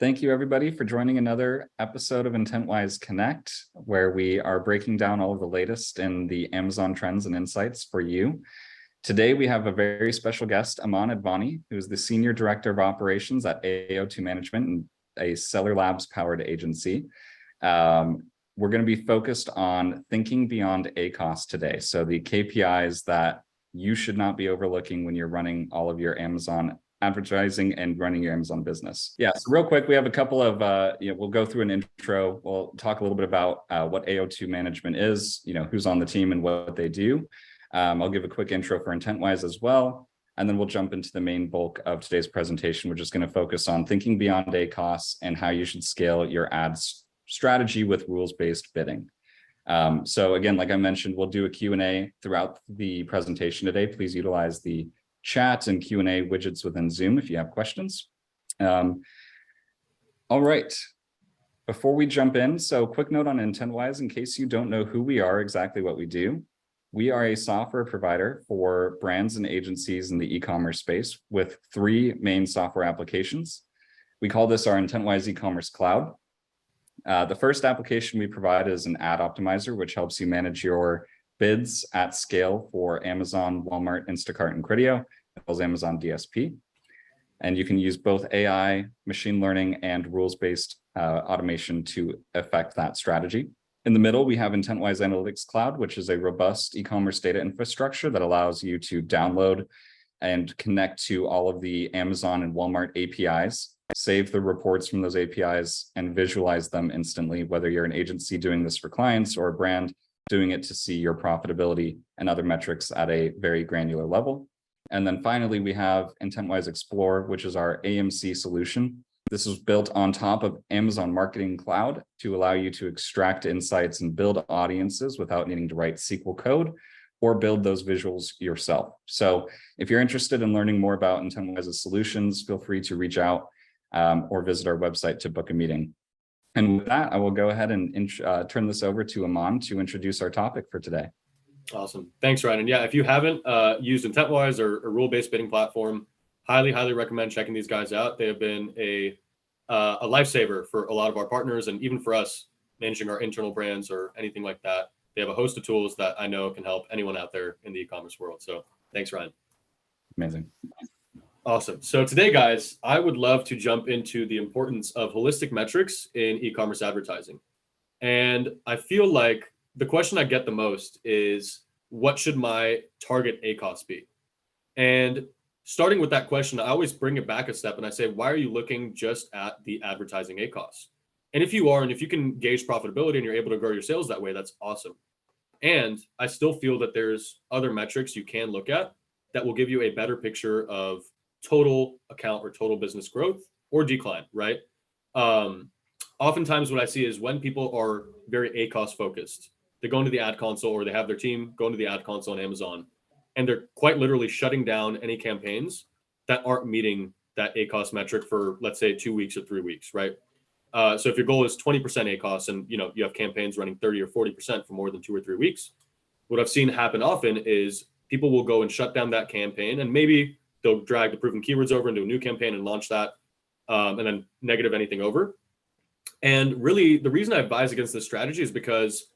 Thank you, everybody, for joining another episode of Intentwise Connect, where we are breaking down all of the latest in the Amazon trends and insights for you. Today, we have a very special guest, Aman Advani, who is the Senior Director of Operations at AO2 Management, a Seller Labs-powered agency. We're going to be focused on thinking beyond ACOS today. So the KPIs that you should not be overlooking when you're running all of your Amazon advertising and running your Amazon business. Yeah, so real quick, we have a couple of, we'll go through an intro. We'll talk a little bit about what AO2 Management is, who's on the team and what they do. I'll give a quick intro for Intentwise as well. And then we'll jump into the main bulk of today's presentation, which is going to focus on thinking beyond ACOS and how you should scale your ads strategy with rules-based bidding. So again, like I mentioned, we'll do a Q&A throughout the presentation today. Please utilize the chat and Q&A widgets within Zoom if you have questions. All right, before we jump in, so quick note on Intentwise, in case you don't know who we are, exactly what we do. We are a software provider for brands and agencies in the e-commerce space with three main software applications. We call this our Intentwise e-commerce cloud. The first application we provide is an ad optimizer, which helps you manage your bids at scale for Amazon, Walmart, Instacart, and Criteo, as well as Amazon DSP. And you can use both AI, machine learning, and rules-based automation to affect that strategy. In the middle, we have Intentwise Analytics Cloud, which is a robust e-commerce data infrastructure that allows you to download and connect to all of the Amazon and Walmart APIs, save the reports from those APIs, and visualize them instantly, whether you're an agency doing this for clients or a brand doing it to see your profitability and other metrics at a very granular level. And then finally, we have Intentwise Explore, which is our AMC solution. This was built on top of Amazon Marketing Cloud to allow you to extract insights and build audiences without needing to write SQL code or build those visuals yourself. So if you're interested in learning more about Intentwise's solutions, feel free to reach out or visit our website to book a meeting. And with that, I will go ahead and turn this over to Aman to introduce our topic for today. Awesome. Thanks, Ryan. And yeah, if you haven't used Intentwise or a rule-based bidding platform, highly recommend checking these guys out. They have been a lifesaver for a lot of our partners and even for us managing our internal brands or anything like that. They have a host of tools that I know can help anyone out there in the e-commerce world. So thanks, Ryan. Amazing. Awesome. So today, guys, I would love to jump into the importance of holistic metrics in e-commerce advertising. And I feel like the question I get the most is, what should my target ACOS be? And starting with that question, I always bring it back a step and I say, why are you looking just at the advertising ACOS? And if you are, and if you can gauge profitability and you're able to grow your sales that way, that's awesome. And I still feel that there's other metrics you can look at that will give you a better picture of total account or total business growth or decline, right? Oftentimes what I see is when people are very ACOS focused, they go into the ad console or they have their team go into the ad console on Amazon, and they're quite literally shutting down any campaigns that aren't meeting that ACOS metric for, let's say, 2 weeks or 3 weeks, right? So if your goal is 20% ACOS and you have campaigns running 30 or 40% for more than 2 or 3 weeks, what I've seen happen often is people will go and shut down that campaign, and maybe they'll drag the proven keywords over into a new campaign and launch that, and then negative anything over. And really, the reason I advise against this strategy is because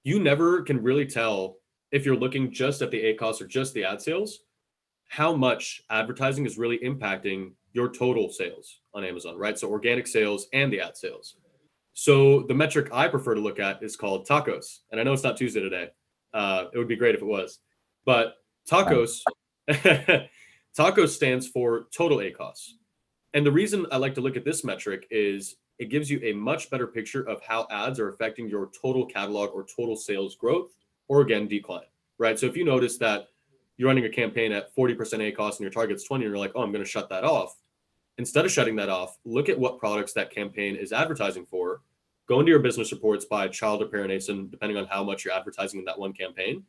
you never can really tell, if you're looking just at the ACOS or just the ad sales, how much advertising is really impacting your total sales on Amazon, right? So organic sales and the ad sales. So the metric I prefer to look at is called TACOS. And I know it's not Tuesday today. It would be great if it was. But TACOS... TACOS stands for total ACOS. And the reason I like to look at this metric is it gives you a much better picture of how ads are affecting your total catalog or total sales growth or, again, decline, right? So if you notice that you're running a campaign at 40% ACOS and your target's 20, and you're like, oh, I'm going to shut that off. Instead of shutting that off, look at what products that campaign is advertising for. Go into your business reports by child or parent ASIN, depending on how much you're advertising in that one campaign,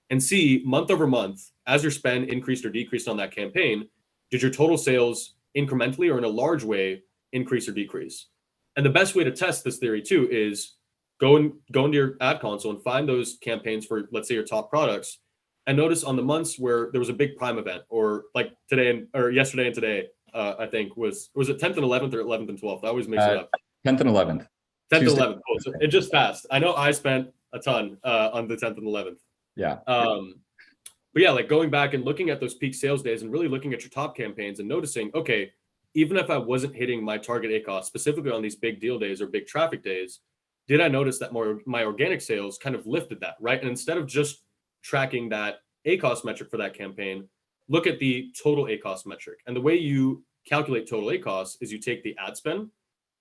and see month over month, as your spend increased or decreased on that campaign, did your total sales incrementally or in a large way increase or decrease? And the best way to test this theory too is go into your ad console and find those campaigns for, let's say, your top products, and notice on the months where there was a big Prime event, or like today or yesterday and today, I think was it 10th and 11th or 11th and 12th? I always mix it up. 10th and 11th. 10th and 11th. Cool. So it just passed. I know I spent a ton on the 10th and 11th. Yeah. But yeah, like going back and looking at those peak sales days and really looking at your top campaigns and noticing, okay, even if I wasn't hitting my target ACOS specifically on these big deal days or big traffic days, did I notice that my organic sales kind of lifted that, right? And instead of just tracking that ACOS metric for that campaign, look at the total ACOS metric. And the way you calculate total ACOS is you take the ad spend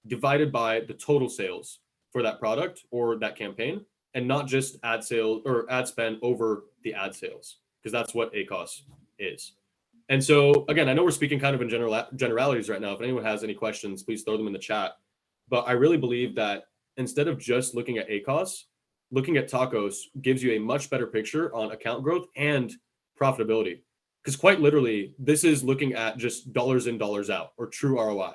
divided by the total sales for that product or that campaign, and not just ad sales or ad spend over the ad sales, because that's what ACOS is. And so again, I know we're speaking kind of in generalities right now. If anyone has any questions, please throw them in the chat. But I really believe that instead of just looking at ACOS, looking at TACOS gives you a much better picture on account growth and profitability. Because quite literally, this is looking at just dollars in, dollars out, or true ROI.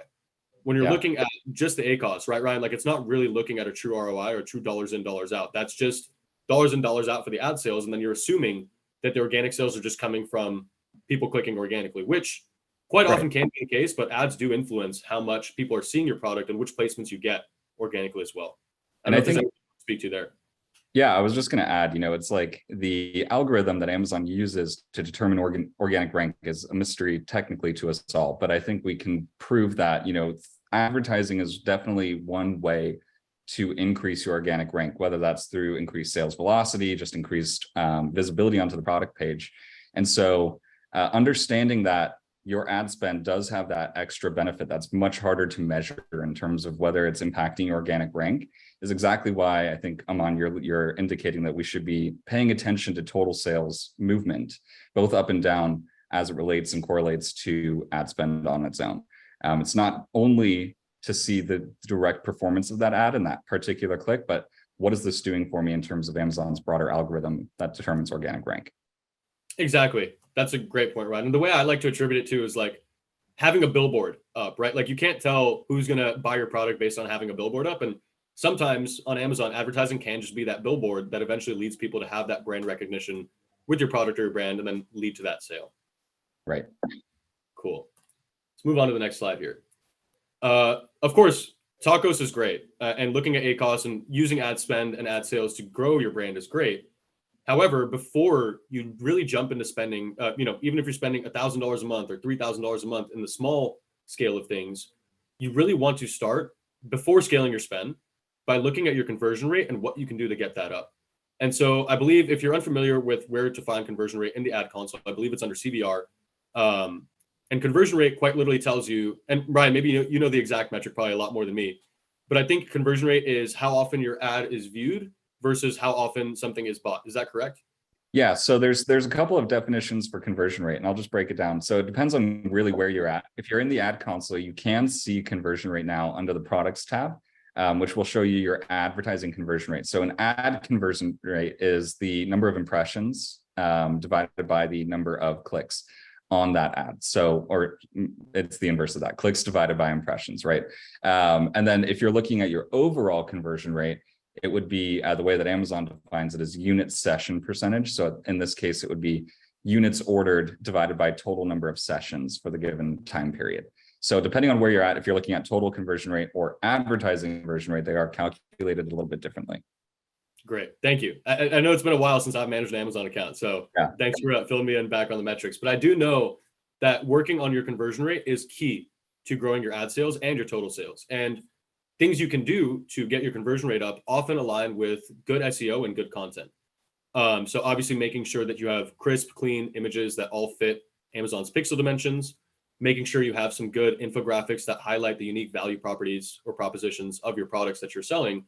When you're looking at just the ACOS, right, Ryan? Like it's not really looking at a true ROI or true dollars in, dollars out. That's just dollars in, dollars out for the ad sales. And then you're assuming that the organic sales are just coming from people clicking organically, which quite often can be the case, but ads do influence how much people are seeing your product and which placements you get organically as well. And I think speak to there. Yeah, I was just going to add, it's like the algorithm that Amazon uses to determine organic rank is a mystery technically to us all. But I think we can prove that, advertising is definitely one way to increase your organic rank, whether that's through increased sales velocity, just increased visibility onto the product page. And so understanding that your ad spend does have that extra benefit that's much harder to measure in terms of whether it's impacting your organic rank is exactly why I think, Aman, you're indicating that we should be paying attention to total sales movement, both up and down, as it relates and correlates to ad spend on its own. It's not only to see the direct performance of that ad in that particular click, but what is this doing for me in terms of Amazon's broader algorithm that determines organic rank? Exactly. That's a great point, Ryan. And the way I like to attribute it to is like having a billboard up, right? Like you can't tell who's going to buy your product based on having a billboard up. And sometimes on Amazon, advertising can just be that billboard that eventually leads people to have that brand recognition with your product or your brand and then lead to that sale. Right. Cool. Let's move on to the next slide here. Of course, TACOS is great. And looking at ACOS and using ad spend and ad sales to grow your brand is great. However, before you really jump into spending, even if you're spending $1,000 a month or $3,000 a month in the small scale of things, you really want to start before scaling your spend by looking at your conversion rate and what you can do to get that up. And so I believe if you're unfamiliar with where to find conversion rate in the ad console, I believe it's under CVR. And conversion rate quite literally tells you, and Ryan, maybe you know the exact metric probably a lot more than me, but I think conversion rate is how often your ad is viewed versus how often something is bought. Is that correct? Yeah, so there's a couple of definitions for conversion rate, and I'll just break it down. So it depends on really where you're at. If you're in the ad console, you can see conversion rate now under the products tab, which will show you your advertising conversion rate. So an ad conversion rate is the number of impressions divided by the number of clicks on that ad. So, or it's the inverse of that, clicks divided by impressions, right? And then if you're looking at your overall conversion rate, it would be the way that Amazon defines it as unit session percentage. So in this case, it would be units ordered divided by total number of sessions for the given time period. So depending on where you're at, if you're looking at total conversion rate or advertising conversion rate, they are calculated a little bit differently. Great. Thank you. I know it's been a while since I've managed an Amazon account. So thanks for filling me in back on the metrics. But I do know that working on your conversion rate is key to growing your ad sales and your total sales. And things you can do to get your conversion rate up often align with good SEO and good content. So obviously making sure that you have crisp, clean images that all fit Amazon's pixel dimensions, making sure you have some good infographics that highlight the unique value properties or propositions of your products that you're selling.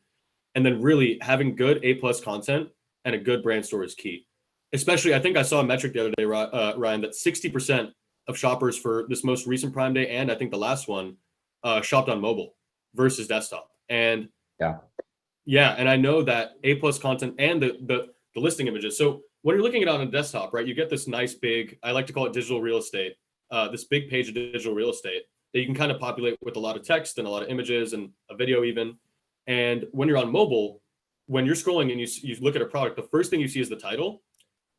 And then really having good A+ content and a good brand store is key. Especially, I think I saw a metric the other day, Ryan, that 60% of shoppers for this most recent Prime Day, and I think the last one, shopped on mobile versus desktop. And and I know that A+ content and the listing images. So when you're looking at it on a desktop, right, you get this nice big, I like to call it digital real estate, this big page of digital real estate that you can kind of populate with a lot of text and a lot of images and a video even. And when you're on mobile, when you're scrolling and you look at a product, the first thing you see is the title.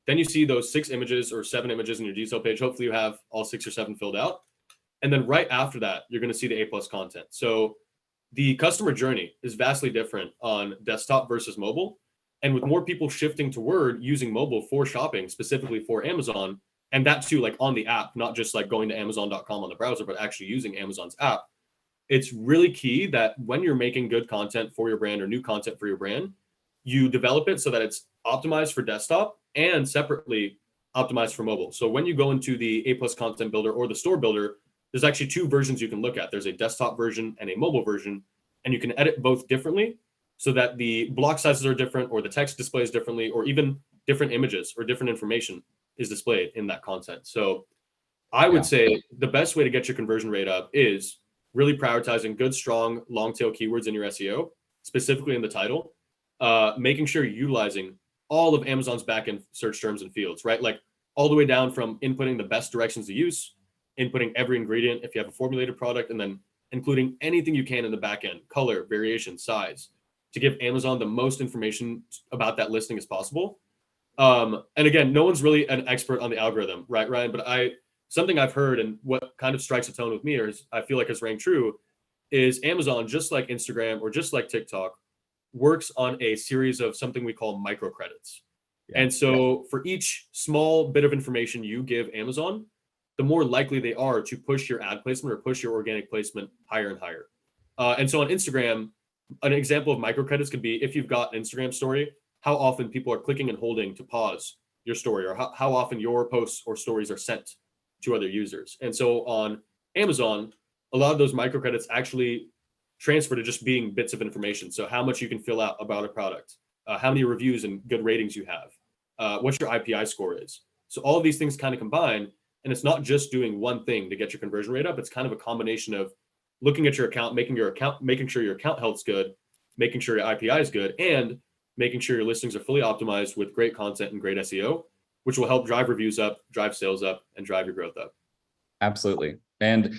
Then you see those 6 images or 7 images in your detail page. Hopefully you have all 6 or 7 filled out. And then right after that, you're going to see the A+ content. So the customer journey is vastly different on desktop versus mobile. And with more people shifting toward using mobile for shopping, specifically for Amazon, and that too, like on the app, not just like going to Amazon.com on the browser, but actually using Amazon's app, it's really key that when you're making good content for your brand or new content for your brand, you develop it so that it's optimized for desktop and separately optimized for mobile. So when you go into the A+ content builder or the store builder, there's actually two versions you can look at. There's a desktop version and a mobile version, and you can edit both differently so that the block sizes are different, or the text displays differently, or even different images or different information is displayed in that content. So I would say the best way to get your conversion rate up is really prioritizing good, strong, long tail keywords in your SEO, specifically in the title, making sure you're utilizing all of Amazon's backend search terms and fields, right? Like all the way down from inputting the best directions to use, inputting every ingredient if you have a formulated product, and then including anything you can in the backend, color, variation, size, to give Amazon the most information about that listing as possible. And again, no one's really an expert on the algorithm, right, Ryan? But something I've heard and what kind of strikes a tone with me, or I feel like has rang true, is Amazon, just like Instagram or just like TikTok, works on a series of something we call microcredits. And so for each small bit of information you give Amazon, the more likely they are to push your ad placement or push your organic placement higher and higher. And so on Instagram, an example of microcredits could be if you've got an Instagram story, how often people are clicking and holding to pause your story, or how often your posts or stories are sent to other users. And so on Amazon, a lot of those microcredits actually transfer to just being bits of information. So how much you can fill out about a product, how many reviews and good ratings you have, what your IPI score is. So all of these things kind of combine, and it's not just doing one thing to get your conversion rate up. It's kind of a combination of looking at your account, making sure your account health's good, making sure your IPI is good, and making sure your listings are fully optimized with great content and great SEO, which will help drive reviews up, drive sales up, and drive your growth up. Absolutely. And,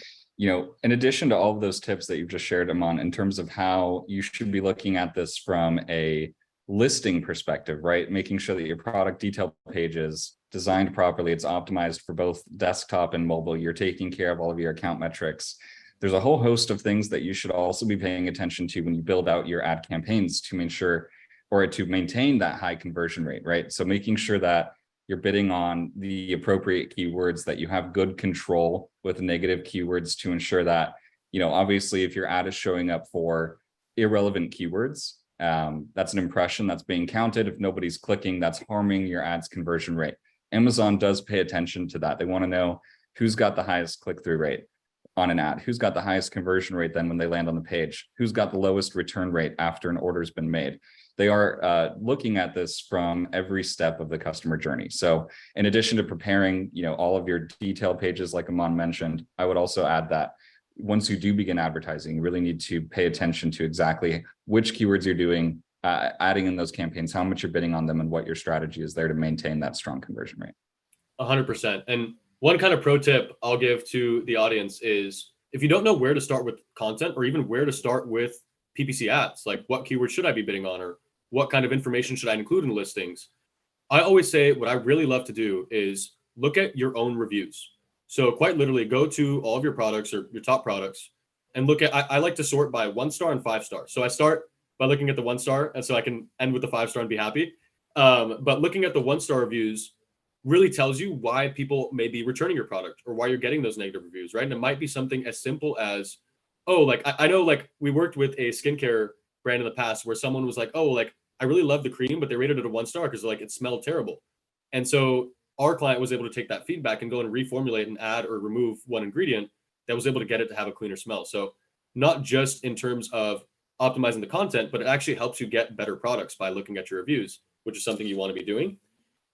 in addition to all of those tips that you've just shared, Aman, in terms of how you should be looking at this from a listing perspective, right? Making sure that your product detail page is designed properly, it's optimized for both desktop and mobile, you're taking care of all of your account metrics. There's a whole host of things that you should also be paying attention to when you build out your ad campaigns to ensure or to maintain that high conversion rate, right? So making sure that you're bidding on the appropriate keywords, that you have good control with negative keywords to ensure that, obviously if your ad is showing up for irrelevant keywords, that's an impression that's being counted. If nobody's clicking, that's harming your ad's conversion rate. Amazon does pay attention to that. They want to know who's got the highest click-through rate on an ad, who's got the highest conversion rate then when they land on the page, who's got the lowest return rate after an order's been made. They are looking at this from every step of the customer journey. So in addition to preparing, all of your detail pages, like Aman mentioned, I would also add that once you do begin advertising, you really need to pay attention to exactly which keywords you're doing, adding in those campaigns, how much you're bidding on them, and what your strategy is there to maintain that strong conversion rate. 100%. And one kind of pro tip I'll give to the audience is if you don't know where to start with content, or even where to start with PPC ads, like what keywords should I be bidding on, or what kind of information should I include in listings? I always say what I really love to do is look at your own reviews. So quite literally go to all of your products or your top products and look at, I like to sort by 1-star and 5-star. So I start by looking at the 1-star, and so I can end with the 5-star and be happy. But looking at the 1-star reviews really tells you why people may be returning your product or why you're getting those negative reviews, right? And it might be something as simple as, oh, like I know, like we worked with a skincare brand in the past where someone was like, oh, like I really love the cream, but they rated it a 1-star because like it smelled terrible. And so our client was able to take that feedback and go and reformulate and add or remove one ingredient that was able to get it to have a cleaner smell. So not just in terms of optimizing the content, but it actually helps you get better products by looking at your reviews, which is something you want to be doing.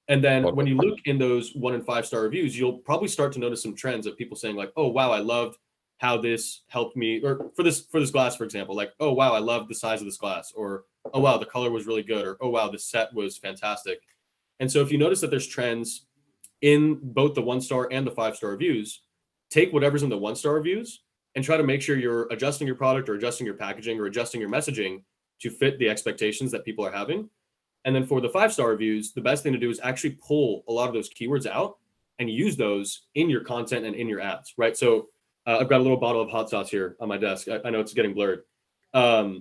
And then when you look in those 1- and 5-star reviews, you'll probably start to notice some trends of people saying like, oh, wow, I loved how this helped me, or for this glass, for example, like, oh, wow, I love the size of this glass, or, oh, wow, the color was really good, or, oh, wow, this set was fantastic. And so if you notice that there's trends in both the 1-star and the 5-star reviews, take whatever's in the 1-star reviews and try to make sure you're adjusting your product or adjusting your packaging or adjusting your messaging to fit the expectations that people are having. And then for the 5-star reviews, the best thing to do is actually pull a lot of those keywords out and use those in your content and in your ads, right? So I've got a little bottle of hot sauce here on my desk. I know it's getting blurred. But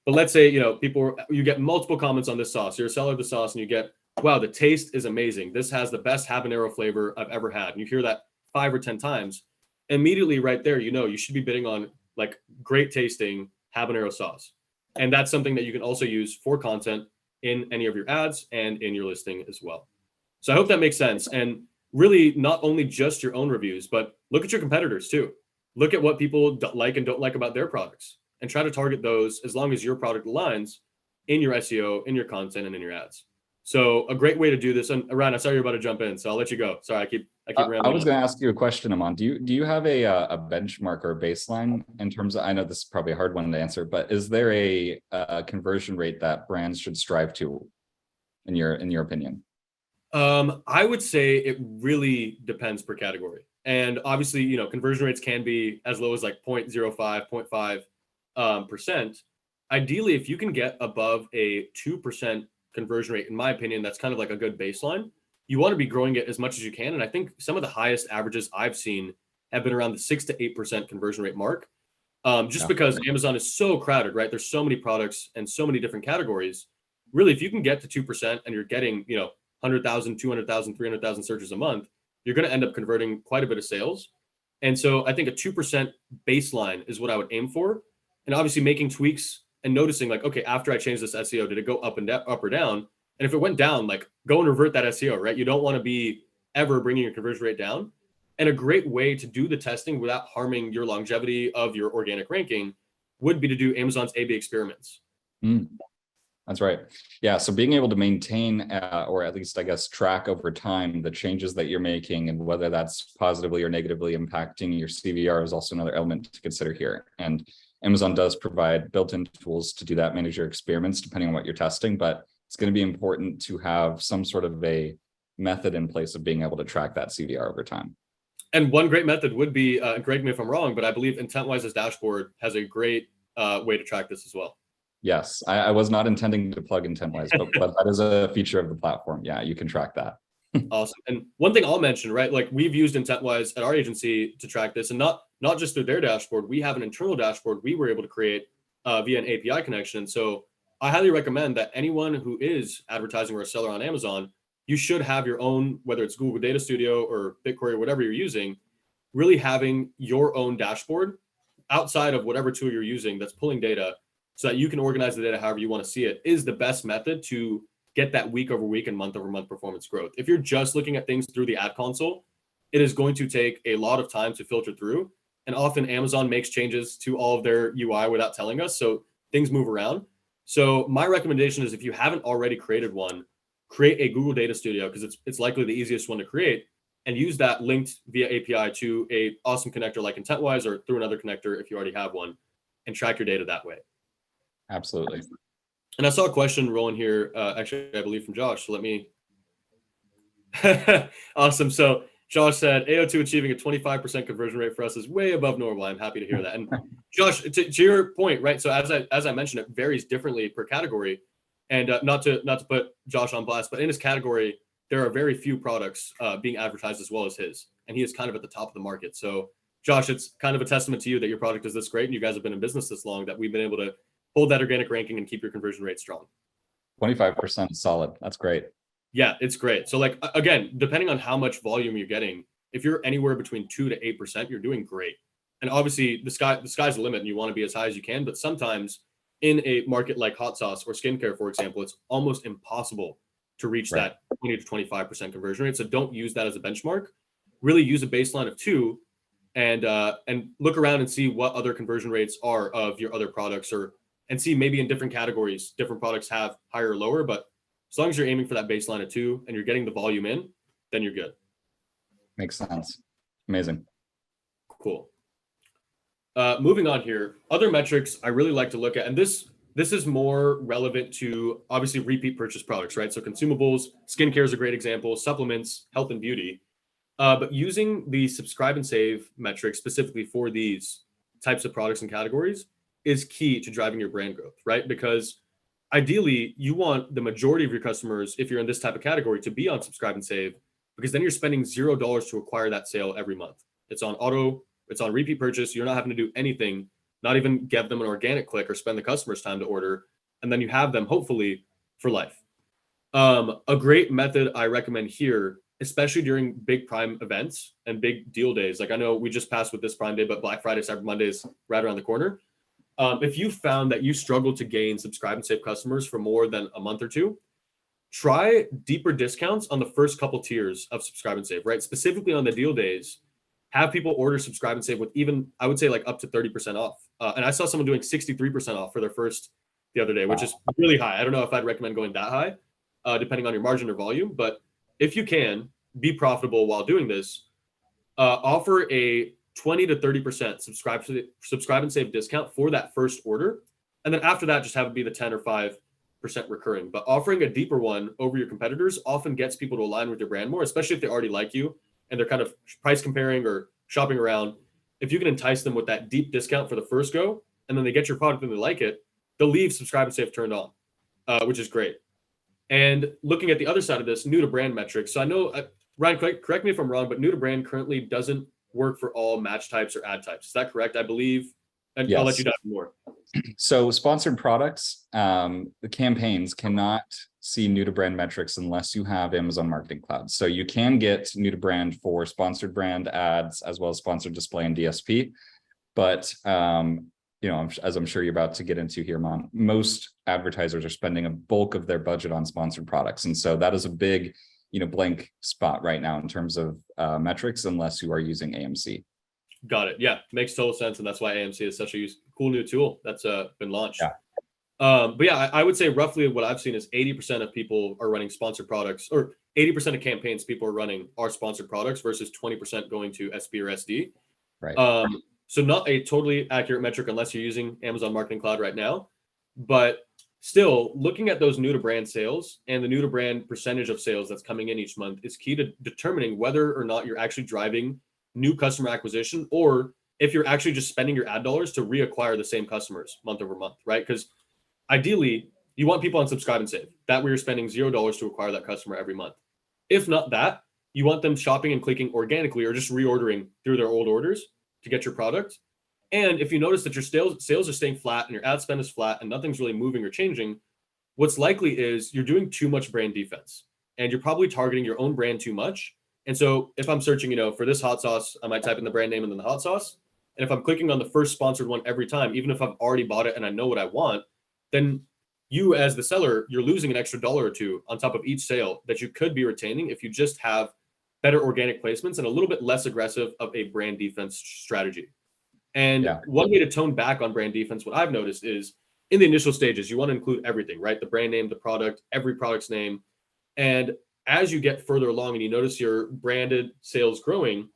let's say, you get multiple comments on this sauce. You're a seller of the sauce and you get, wow, the taste is amazing. This has the best habanero flavor I've ever had. And you hear that 5 or 10 times. Immediately right there, you should be bidding on like great tasting habanero sauce. And that's something that you can also use for content in any of your ads and in your listing as well. So I hope that makes sense. And really not only just your own reviews, but look at your competitors too. Look at what people like and don't like about their products and try to target those as long as your product aligns in your SEO, in your content, and in your ads. So a great way to do this. And Ryan, I saw you're about to jump in, so I'll let you go. Sorry, I keep rambling. I was going to ask you a question, Aman. Do you have a benchmark or a baseline in terms of, I know this is probably a hard one to answer, but is there a conversion rate that brands should strive to in your opinion? I would say it really depends per category. And obviously, conversion rates can be as low as like 0.05, 0.5%. Ideally, if you can get above a 2% conversion rate, in my opinion, that's kind of like a good baseline. You want to be growing it as much as you can. And I think some of the highest averages I've seen have been around the 6 to 8% conversion rate mark. Because Amazon is so crowded, right? There's so many products and so many different categories. Really, if you can get to 2% and you're getting, 100,000, 200,000, 300,000 searches a month, you're going to end up converting quite a bit of sales. And so I think a 2% baseline is what I would aim for. And obviously making tweaks and noticing like, okay, after I changed this SEO, did it go up or down? And if it went down, like go and revert that SEO, right? You don't want to be ever bringing your conversion rate down. And a great way to do the testing without harming your longevity of your organic ranking would be to do Amazon's A/B experiments. That's right. Yeah. So being able to maintain or at least, I guess, track over time the changes that you're making and whether that's positively or negatively impacting your CVR is also another element to consider here. And Amazon does provide built-in tools to do that, manage your experiments, depending on what you're testing. But it's going to be important to have some sort of a method in place of being able to track that CVR over time. And one great method would be, correct me if I'm wrong, but I believe Intentwise's dashboard has a great way to track this as well. Yes, I was not intending to plug Intentwise, but that is a feature of the platform. Yeah, you can track that. Awesome. And one thing I'll mention, right? Like we've used Intentwise at our agency to track this, and not just through their dashboard. We have an internal dashboard we were able to create via an API connection. So I highly recommend that anyone who is advertising or a seller on Amazon, you should have your own, whether it's Google Data Studio or BigQuery or whatever you're using, really having your own dashboard outside of whatever tool you're using that's pulling data, so that you can organize the data however you want to see it, is the best method to get that week over week and month over month performance growth. If you're just looking at things through the ad console, it is going to take a lot of time to filter through. And often Amazon makes changes to all of their UI without telling us. So things move around. So my recommendation is if you haven't already created one, create a Google Data Studio, because it's likely the easiest one to create, and use that linked via API to a awesome connector like Intentwise or through another connector if you already have one, and track your data that way. Absolutely. And I saw a question rolling here, actually, I believe from Josh. So let me. Awesome. So Josh said, AO2 achieving a 25% conversion rate for us is way above normal. I'm happy to hear that. And Josh, to your point, right? So as I mentioned, it varies differently per category. And not to put Josh on blast, but in his category, there are very few products being advertised as well as his. And he is kind of at the top of the market. So Josh, it's kind of a testament to you that your product is this great and you guys have been in business this long that we've been able to hold that organic ranking and keep your conversion rate strong. 25% is solid. That's great. Yeah, it's great. So like, again, depending on how much volume you're getting, if you're anywhere between 2 to 8%, you're doing great. And obviously the sky's the limit and you want to be as high as you can. But sometimes in a market like hot sauce or skincare, for example, it's almost impossible to reach that 20 to 25% conversion rate. So don't use that as a benchmark. Really use a baseline of 2 and look around and see what other conversion rates are of your other products, and see maybe in different categories, different products have higher or lower, but as long as you're aiming for that baseline of 2 and you're getting the volume in, then you're good. Makes sense. Amazing. Cool. Moving on here, other metrics I really like to look at, and this is more relevant to obviously repeat purchase products, right? So consumables, skincare is a great example, supplements, health and beauty, but using the subscribe and save metrics specifically for these types of products and categories is key to driving your brand growth, right? Because ideally you want the majority of your customers, if you're in this type of category, to be on subscribe and save, because then you're spending $0 to acquire that sale every month. It's on auto It's on repeat purchase. You're not having to do anything, not even give them an organic click or spend the customer's time to order. And then you have them hopefully for life. A great method I recommend here, especially during big Prime events and big deal days. Like I know we just passed with this Prime Day, but Black Friday, Cyber Monday is right around the corner. If you found that you struggle to gain subscribe and save customers for more than a month or two, try deeper discounts on the first couple tiers of subscribe and save, right? Specifically on the deal days, have people order subscribe and save with even, I would say like up to 30% off. And I saw someone doing 63% off for their first the other day, which is really high. I don't know if I'd recommend going that high, depending on your margin or volume, but if you can be profitable while doing this, offer a 20 to 30% subscribe and save discount for that first order. And then after that, just have it be the 10 or 5% recurring. But offering a deeper one over your competitors often gets people to align with your brand more, especially if they already like you and they're kind of price comparing or shopping around. If you can entice them with that deep discount for the first go, and then they get your product and they like it, they'll leave subscribe and save turned on, which is great. And looking at the other side of this, new to brand metrics. So I know, Ryan, correct me if I'm wrong, but new to brand currently doesn't work for all match types or ad types. Is that correct? I believe, and yes. I'll let you dive more. So sponsored products, the campaigns cannot see new to brand metrics unless you have Amazon Marketing Cloud. So you can get new to brand for sponsored brand ads as well as sponsored display and DSP. But you know, as I'm sure you're about to get into here, Mon, most advertisers are spending a bulk of their budget on sponsored products. And so that is a big, you know, blank spot right now in terms of metrics, unless you are using AMC. Got it. Yeah, makes total sense. And that's why AMC is such a cool new tool that's been launched. Yeah. But yeah, I would say roughly what I've seen is 80% of people are running sponsored products, or 80% of campaigns people are running are sponsored products versus 20% going to SB or SD. Right. So not a totally accurate metric unless you're using Amazon Marketing Cloud right now, but still looking at those new to brand sales and the new to brand percentage of sales that's coming in each month is key to determining whether or not you're actually driving new customer acquisition, or if you're actually just spending your ad dollars to reacquire the same customers month over month, right? Because ideally you want people on subscribe and save. That way you're spending $0 to acquire that customer every month. If not that, you want them shopping and clicking organically or just reordering through their old orders to get your product. And if you notice that your sales are staying flat and your ad spend is flat and nothing's really moving or changing, what's likely is you're doing too much brand defense and you're probably targeting your own brand too much. And so if I'm searching, you know, for this hot sauce, I might type in the brand name and then the hot sauce. And if I'm clicking on the first sponsored one every time, even if I've already bought it and I know what I want, then you as the seller, you're losing an extra $1 or $2 on top of each sale that you could be retaining if you just have better organic placements and a little bit less aggressive of a brand defense strategy. And one way to tone back on brand defense, what I've noticed is in the initial stages, you want to include everything, right? The brand name, the product, every product's name. And as you get further along and you notice your branded sales growing,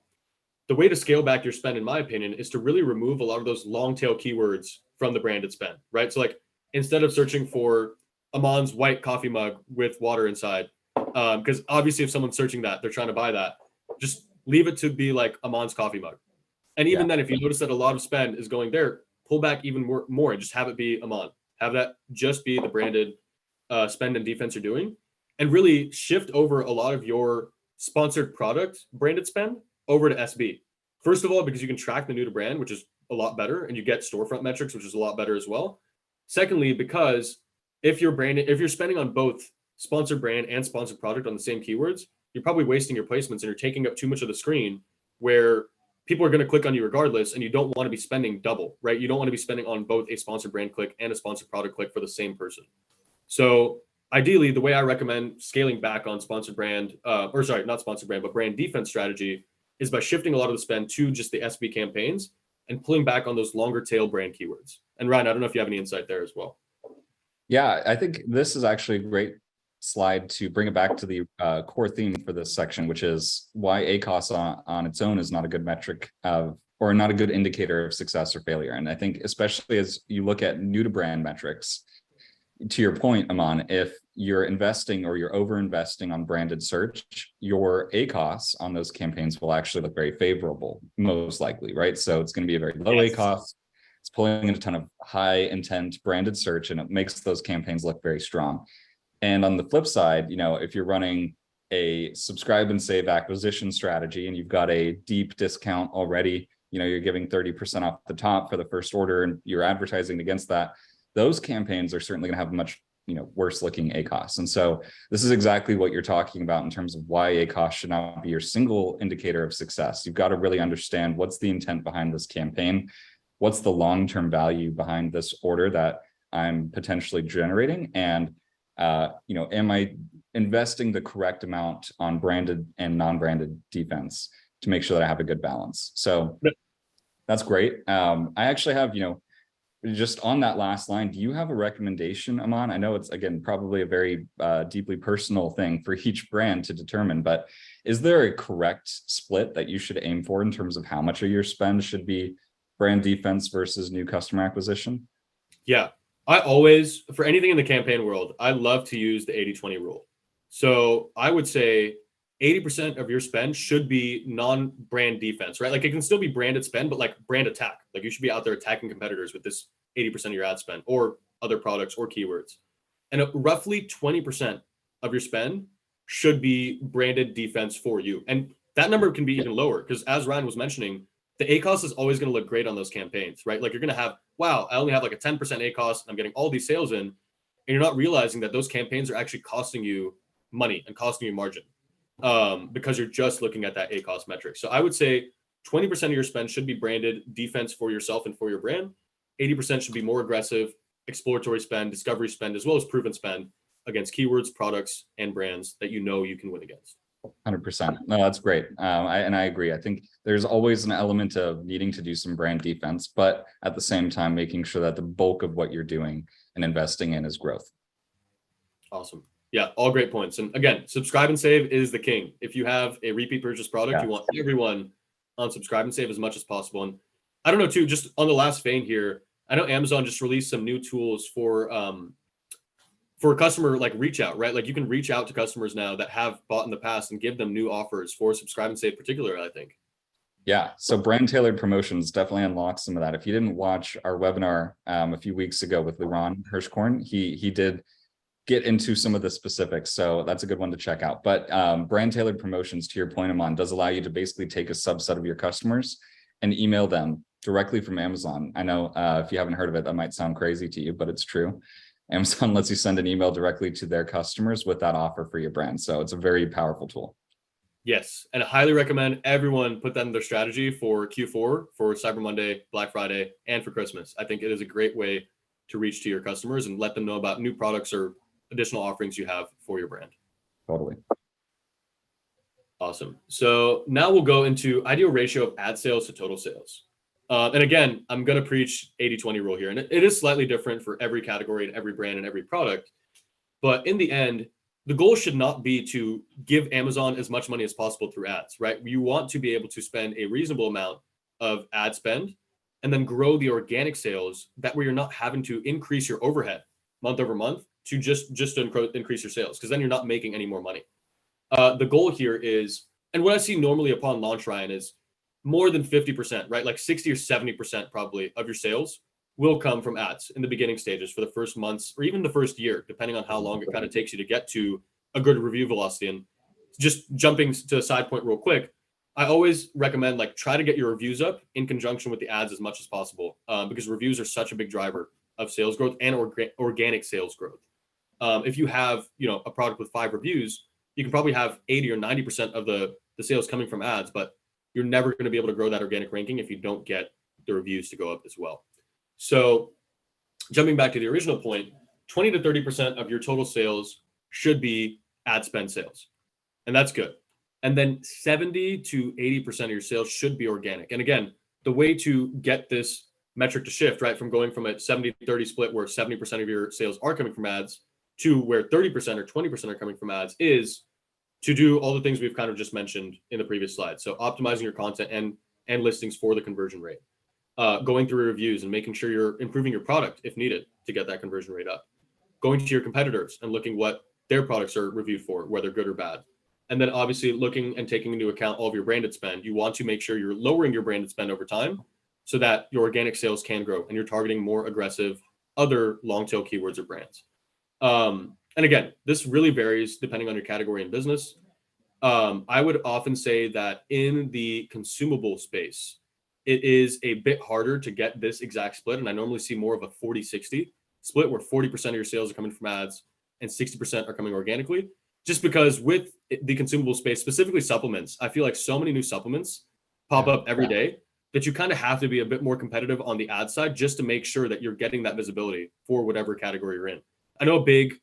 the way to scale back your spend, in my opinion, is to really remove a lot of those long tail keywords from the branded spend, right? So like instead of searching for Aman's white coffee mug with water inside, because obviously if someone's searching that, they're trying to buy that, just leave it to be like Aman's coffee mug. And even then, if you notice that a lot of spend is going there, pull back even more and just have it be Aman. Have that just be the branded spend and defense you're doing, and really shift over a lot of your sponsored product branded spend over to SB. First of all, because you can track the new to brand, which is a lot better, and you get storefront metrics, which is a lot better as well. Secondly, because if you're spending on both sponsored brand and sponsored product on the same keywords, you're probably wasting your placements and you're taking up too much of the screen where people are going to click on you regardless, and you don't want to be spending double, right? You don't want to be spending on both a sponsored brand click and a sponsored product click for the same person. So ideally, the way I recommend scaling back on sponsored brand, not sponsored brand, but brand defense strategy is by shifting a lot of the spend to just the SB campaigns and pulling back on those longer tail brand keywords. And Ryan, I don't know if you have any insight there as well. Yeah, I think this is actually a great slide to bring it back to the core theme for this section, which is why ACOS on its own is not a good metric or not a good indicator of success or failure. And I think especially as you look at new to brand metrics, to your point, Aman, if you're investing or you're over investing on branded search, your ACOS on those campaigns will actually look very favorable, most likely, right? So it's going to be a very low ACOS. It's pulling in a ton of high intent branded search, and it makes those campaigns look very strong. And on the flip side, you know, if you're running a subscribe and save acquisition strategy and you've got a deep discount already you're giving 30% off the top for the first order and you're advertising against that, those campaigns are certainly going to have much worse looking ACOS. And so this is exactly what you're talking about in terms of why ACOS should not be your single indicator of success. You've got to really understand what's the intent behind this campaign, what's the long-term value behind this order that I'm potentially generating, and am I investing the correct amount on branded and non-branded defense to make sure that I have a good balance. So that's great. I actually have, just on that last line, do you have a recommendation, Aman? I know it's, again, probably a very deeply personal thing for each brand to determine, but is there a correct split that you should aim for in terms of how much of your spend should be brand defense versus new customer acquisition? Yeah, I always, for anything in the campaign world, I love to use the 80-20 rule. So I would say 80% of your spend should be non-brand defense, right? Like it can still be branded spend, but like brand attack. Like you should be out there attacking competitors with this 80% of your ad spend or other products or keywords. And roughly 20% of your spend should be branded defense for you. And that number can be even lower because, as Ryan was mentioning, the ACOS is always going to look great on those campaigns, right? Like you're going to have, wow, I only have like a 10% ACOS. I'm getting all these sales in. And you're not realizing that those campaigns are actually costing you money and costing you margin because you're just looking at that ACOS metric. So I would say 20% of your spend should be branded defense for yourself and for your brand. 80% should be more aggressive, exploratory spend, discovery spend, as well as proven spend against keywords, products, and brands that you can win against. 100%. No, that's great. I agree. I think there's always an element of needing to do some brand defense, but at the same time, making sure that the bulk of what you're doing and investing in is growth. Awesome. Yeah, all great points. And again, subscribe and save is the king. If you have a repeat purchase product, you want everyone on subscribe and save as much as possible. And I don't know too, just on the last vein here, I know Amazon just released some new tools for customer like reach out, right? Like you can reach out to customers now that have bought in the past and give them new offers for subscribe and save particularly, I think. Yeah, so brand tailored promotions definitely unlocks some of that. If you didn't watch our webinar a few weeks ago with Liron Hirschkorn, he did get into some of the specifics. So that's a good one to check out. But brand tailored promotions, to your point, Aman, does allow you to basically take a subset of your customers and email them directly from Amazon. I know if you haven't heard of it, that might sound crazy to you, but it's true. Amazon lets you send an email directly to their customers with that offer for your brand. So it's a very powerful tool. Yes. And I highly recommend everyone put that in their strategy for Q4, for Cyber Monday, Black Friday, and for Christmas. I think it is a great way to reach to your customers and let them know about new products or additional offerings you have for your brand. Totally. Awesome. So now we'll go into ideal ratio of ad sales to total sales. And again, I'm going to preach 80-20 rule here. And it is slightly different for every category and every brand and every product. But in the end, the goal should not be to give Amazon as much money as possible through ads, right? You want to be able to spend a reasonable amount of ad spend and then grow the organic sales. That way you're not having to increase your overhead month over month to just to increase your sales, because then you're not making any more money. The goal here is, and what I see normally upon launch, Ryan, is more than 50%, right? Like 60 or 70% probably of your sales will come from ads in the beginning stages for the first months or even the first year, depending on how long it kind of takes you to get to a good review velocity. And just jumping to a side point real quick, I always recommend like try to get your reviews up in conjunction with the ads as much as possible, because reviews are such a big driver of sales growth and organic sales growth. If you have, a product with 5 reviews, you can probably have 80 or 90% of the sales coming from ads, but you're never going to be able to grow that organic ranking if you don't get the reviews to go up as well. So jumping back to the original point, 20 to 30% of your total sales should be ad spend sales. And that's good. And then 70 to 80% of your sales should be organic. And again, the way to get this metric to shift, right, from going from a 70-30 split where 70% of your sales are coming from ads to where 30% or 20% are coming from ads is to do all the things we've kind of just mentioned in the previous slide. So optimizing your content and listings for the conversion rate, going through reviews and making sure you're improving your product if needed to get that conversion rate up, going to your competitors and looking what their products are reviewed for, whether good or bad. And then obviously looking and taking into account all of your branded spend. You want to make sure you're lowering your branded spend over time so that your organic sales can grow and you're targeting more aggressive other long tail keywords or brands. And again, this really varies depending on your category and business. I would often say that in the consumable space, it is a bit harder to get this exact split. And I normally see more of a 40-60 split where 40% of your sales are coming from ads and 60% are coming organically. Just because with the consumable space, specifically supplements, I feel like so many new supplements pop up every day that you kind of have to be a bit more competitive on the ad side just to make sure that you're getting that visibility for whatever category you're in. I know a big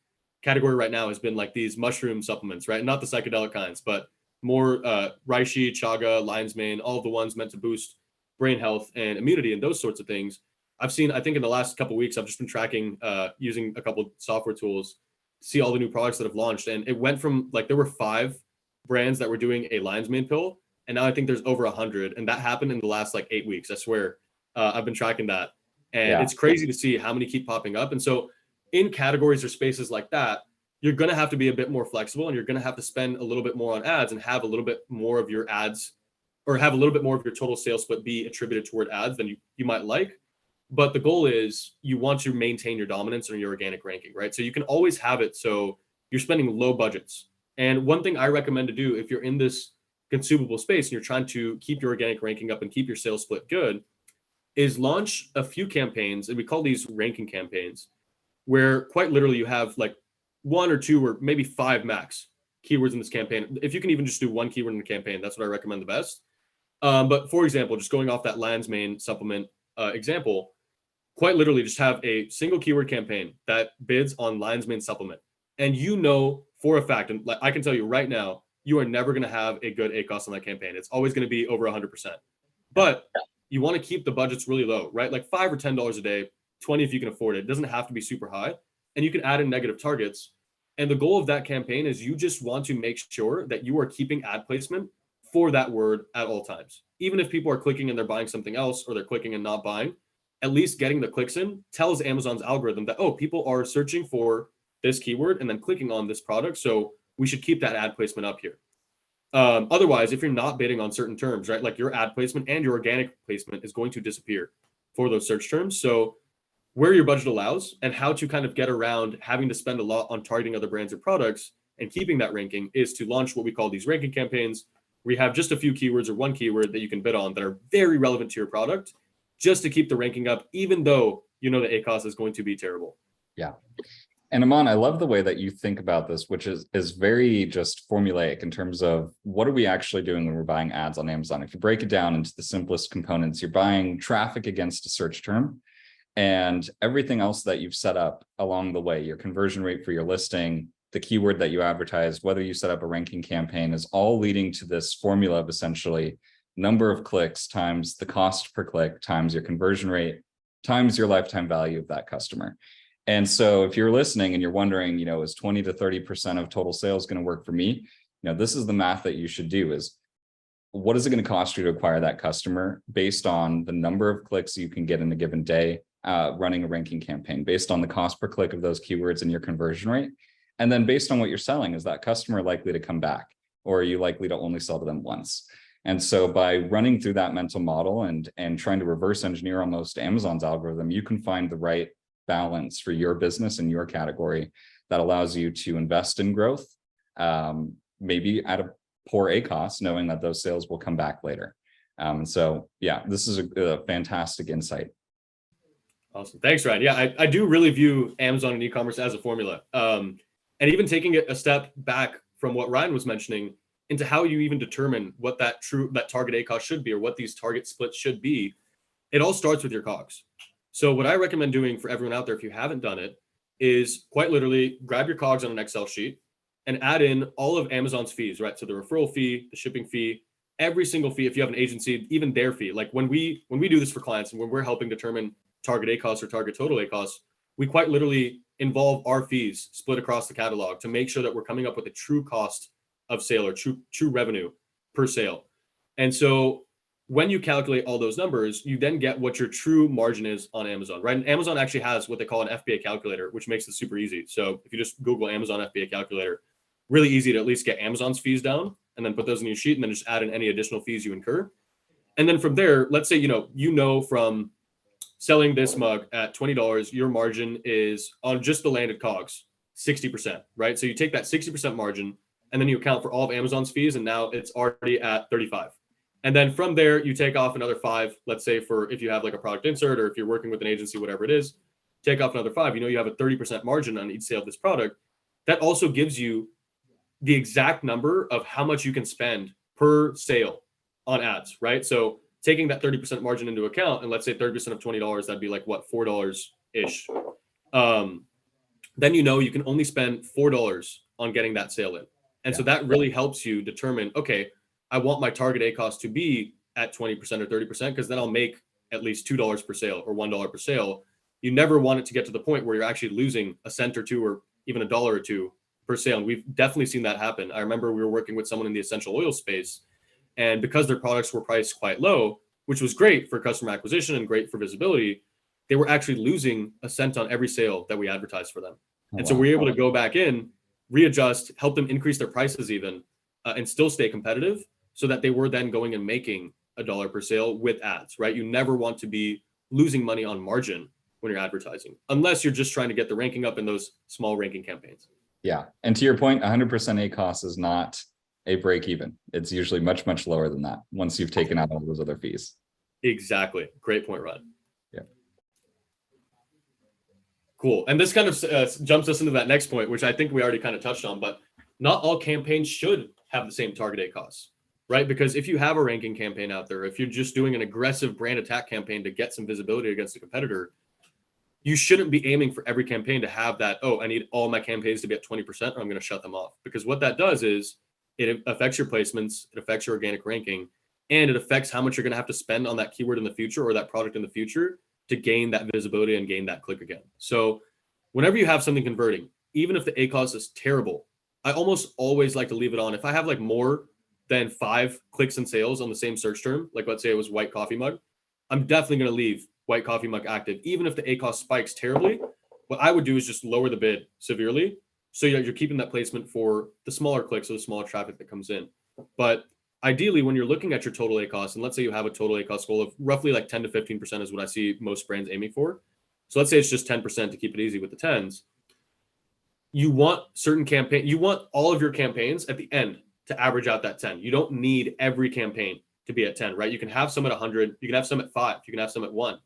category right now has been like these mushroom supplements, right? Not the psychedelic kinds, but more reishi, chaga, lion's mane, all of the ones meant to boost brain health and immunity and those sorts of things. I've seen, I think in the last couple of weeks, I've just been tracking using a couple of software tools, see all the new products that have launched. And it went from like, there were 5 brands that were doing a lion's mane pill. And now I think there's over 100. And that happened in the last like 8 weeks. I swear. I've been tracking that. And it's crazy to see how many keep popping up. And so in categories or spaces like that, you're going to have to be a bit more flexible, and you're going to have to spend a little bit more on ads and have a little bit more of your ads, or have a little bit more of your total sales split be attributed toward ads than you might like. But the goal is you want to maintain your dominance or your organic ranking, right? So you can always have it so you're spending low budgets. And one thing I recommend to do if you're in this consumable space and you're trying to keep your organic ranking up and keep your sales split good is launch a few campaigns, and we call these ranking campaigns, where quite literally you have like 1 or 2 or maybe 5 max keywords in this campaign. If you can even just do 1 keyword in the campaign, that's what I recommend the best. But for example, just going off that lion's mane supplement example, quite literally just have a single keyword campaign that bids on lion's mane supplement. And you know for a fact, and I can tell you right now, you are never going to have a good ACOS on that campaign. It's always going to be over 100%. But you want to keep the budgets really low, right? Like $5 or $10 a day, 20 if you can afford it. It doesn't have to be super high. And you can add in negative targets. And the goal of that campaign is you just want to make sure that you are keeping ad placement for that word at all times. Even if people are clicking and they're buying something else, or they're clicking and not buying, at least getting the clicks in tells Amazon's algorithm that, oh, people are searching for this keyword and then clicking on this product. So we should keep that ad placement up here. Otherwise, if you're not bidding on certain terms, right, like your ad placement and your organic placement is going to disappear for those search terms. So where your budget allows and how to kind of get around having to spend a lot on targeting other brands or products and keeping that ranking is to launch what we call these ranking campaigns. We have just a few keywords or 1 keyword that you can bid on that are very relevant to your product, just to keep the ranking up, even though you know the ACOS is going to be terrible. Yeah. And Aman, I love the way that you think about this, which is very just formulaic in terms of what are we actually doing when we're buying ads on Amazon? If you break it down into the simplest components, you're buying traffic against a search term and everything else that you've set up along the way, your conversion rate for your listing, the keyword that you advertise, whether you set up a ranking campaign, is all leading to this formula of essentially number of clicks times the cost per click times your conversion rate times your lifetime value of that customer. And so if you're listening and you're wondering, is 20 to 30% of total sales going to work for me? This is the math that you should do is, what is it going to cost you to acquire that customer based on the number of clicks you can get in a given day running a ranking campaign, based on the cost per click of those keywords and your conversion rate. And then based on what you're selling, is that customer likely to come back, or are you likely to only sell to them once? And so by running through that mental model and trying to reverse engineer almost Amazon's algorithm, you can find the right balance for your business and your category that allows you to invest in growth, maybe at a poor ACOS, knowing that those sales will come back later. And so, yeah, this is a fantastic insight. Awesome. Thanks, Ryan. Yeah, I do really view Amazon and e-commerce as a formula. And even taking it a step back from what Ryan was mentioning into how you even determine what that target ACOS should be, or what these target splits should be, it all starts with your COGS. So what I recommend doing for everyone out there, if you haven't done it, is quite literally grab your COGS on an Excel sheet and add in all of Amazon's fees, right? So the referral fee, the shipping fee, every single fee, if you have an agency, even their fee. Like when we do this for clients and when we're helping determine target ACOS or target total ACOS, we quite literally involve our fees split across the catalog to make sure that we're coming up with a true cost of sale or true revenue per sale. And so when you calculate all those numbers, you then get what your true margin is on Amazon, right? And Amazon actually has what they call an FBA calculator, which makes it super easy. So if you just Google Amazon FBA calculator, really easy to at least get Amazon's fees down and then put those in your sheet and then just add in any additional fees you incur. And then from there, let's say, you know from selling this mug at $20, your margin is on just the landed COGS, 60%, right? So you take that 60% margin and then you account for all of Amazon's fees, and now it's already at 35. And then from there, you take off another 5, let's say for if you have like a product insert or if you're working with an agency, whatever it is, take off another 5. You have a 30% margin on each sale of this product. That also gives you the exact number of how much you can spend per sale on ads, right? So taking that 30% margin into account, and let's say 30% of $20, that'd be like what, $4-ish. Then you can only spend $4 on getting that sale in. And so that really helps you determine, okay, I want my target ACOS to be at 20% or 30%, because then I'll make at least $2 per sale or $1 per sale. You never want it to get to the point where you're actually losing a cent or two or even $1 or $2 per sale. And we've definitely seen that happen. I remember we were working with someone in the essential oil space, and because their products were priced quite low, which was great for customer acquisition and great for visibility, they were actually losing a cent on every sale that we advertised for them. And so we were able to go back in, readjust, help them increase their prices even, and still stay competitive, so that they were then going and making $1 per sale with ads, right? You never want to be losing money on margin when you're advertising, unless you're just trying to get the ranking up in those small ranking campaigns. Yeah. And to your point, 100% ACOS is not a break even. It's usually much, much lower than that once you've taken out all those other fees. Exactly. Great point, Rod. Yeah. Cool. And this kind of jumps us into that next point, which I think we already kind of touched on, but not all campaigns should have the same target ACOS, right? Because if you have a ranking campaign out there, if you're just doing an aggressive brand attack campaign to get some visibility against a competitor, you shouldn't be aiming for every campaign to have that, oh, I need all my campaigns to be at 20% or I'm going to shut them off. Because what that does is it affects your placements, it affects your organic ranking, and it affects how much you're going to have to spend on that keyword in the future or that product in the future to gain that visibility and gain that click again. So whenever you have something converting, even if the ACOS is terrible, I almost always like to leave it on. If I have like more than 5 clicks and sales on the same search term, like let's say it was white coffee mug, I'm definitely going to leave white coffee mug active, even if the ACOS spikes terribly. What I would do is just lower the bid severely, so you're keeping that placement for the smaller clicks or the smaller traffic that comes in. But ideally, when you're looking at your total ACOS, and let's say you have a total ACOS goal of roughly like 10 to 15% is what I see most brands aiming for. So let's say it's just 10% to keep it easy with the 10s. You want you want all of your campaigns at the end to average out that 10. You don't need every campaign to be at 10, right? You can have some at 100, you can have some at 5, you can have some at 1.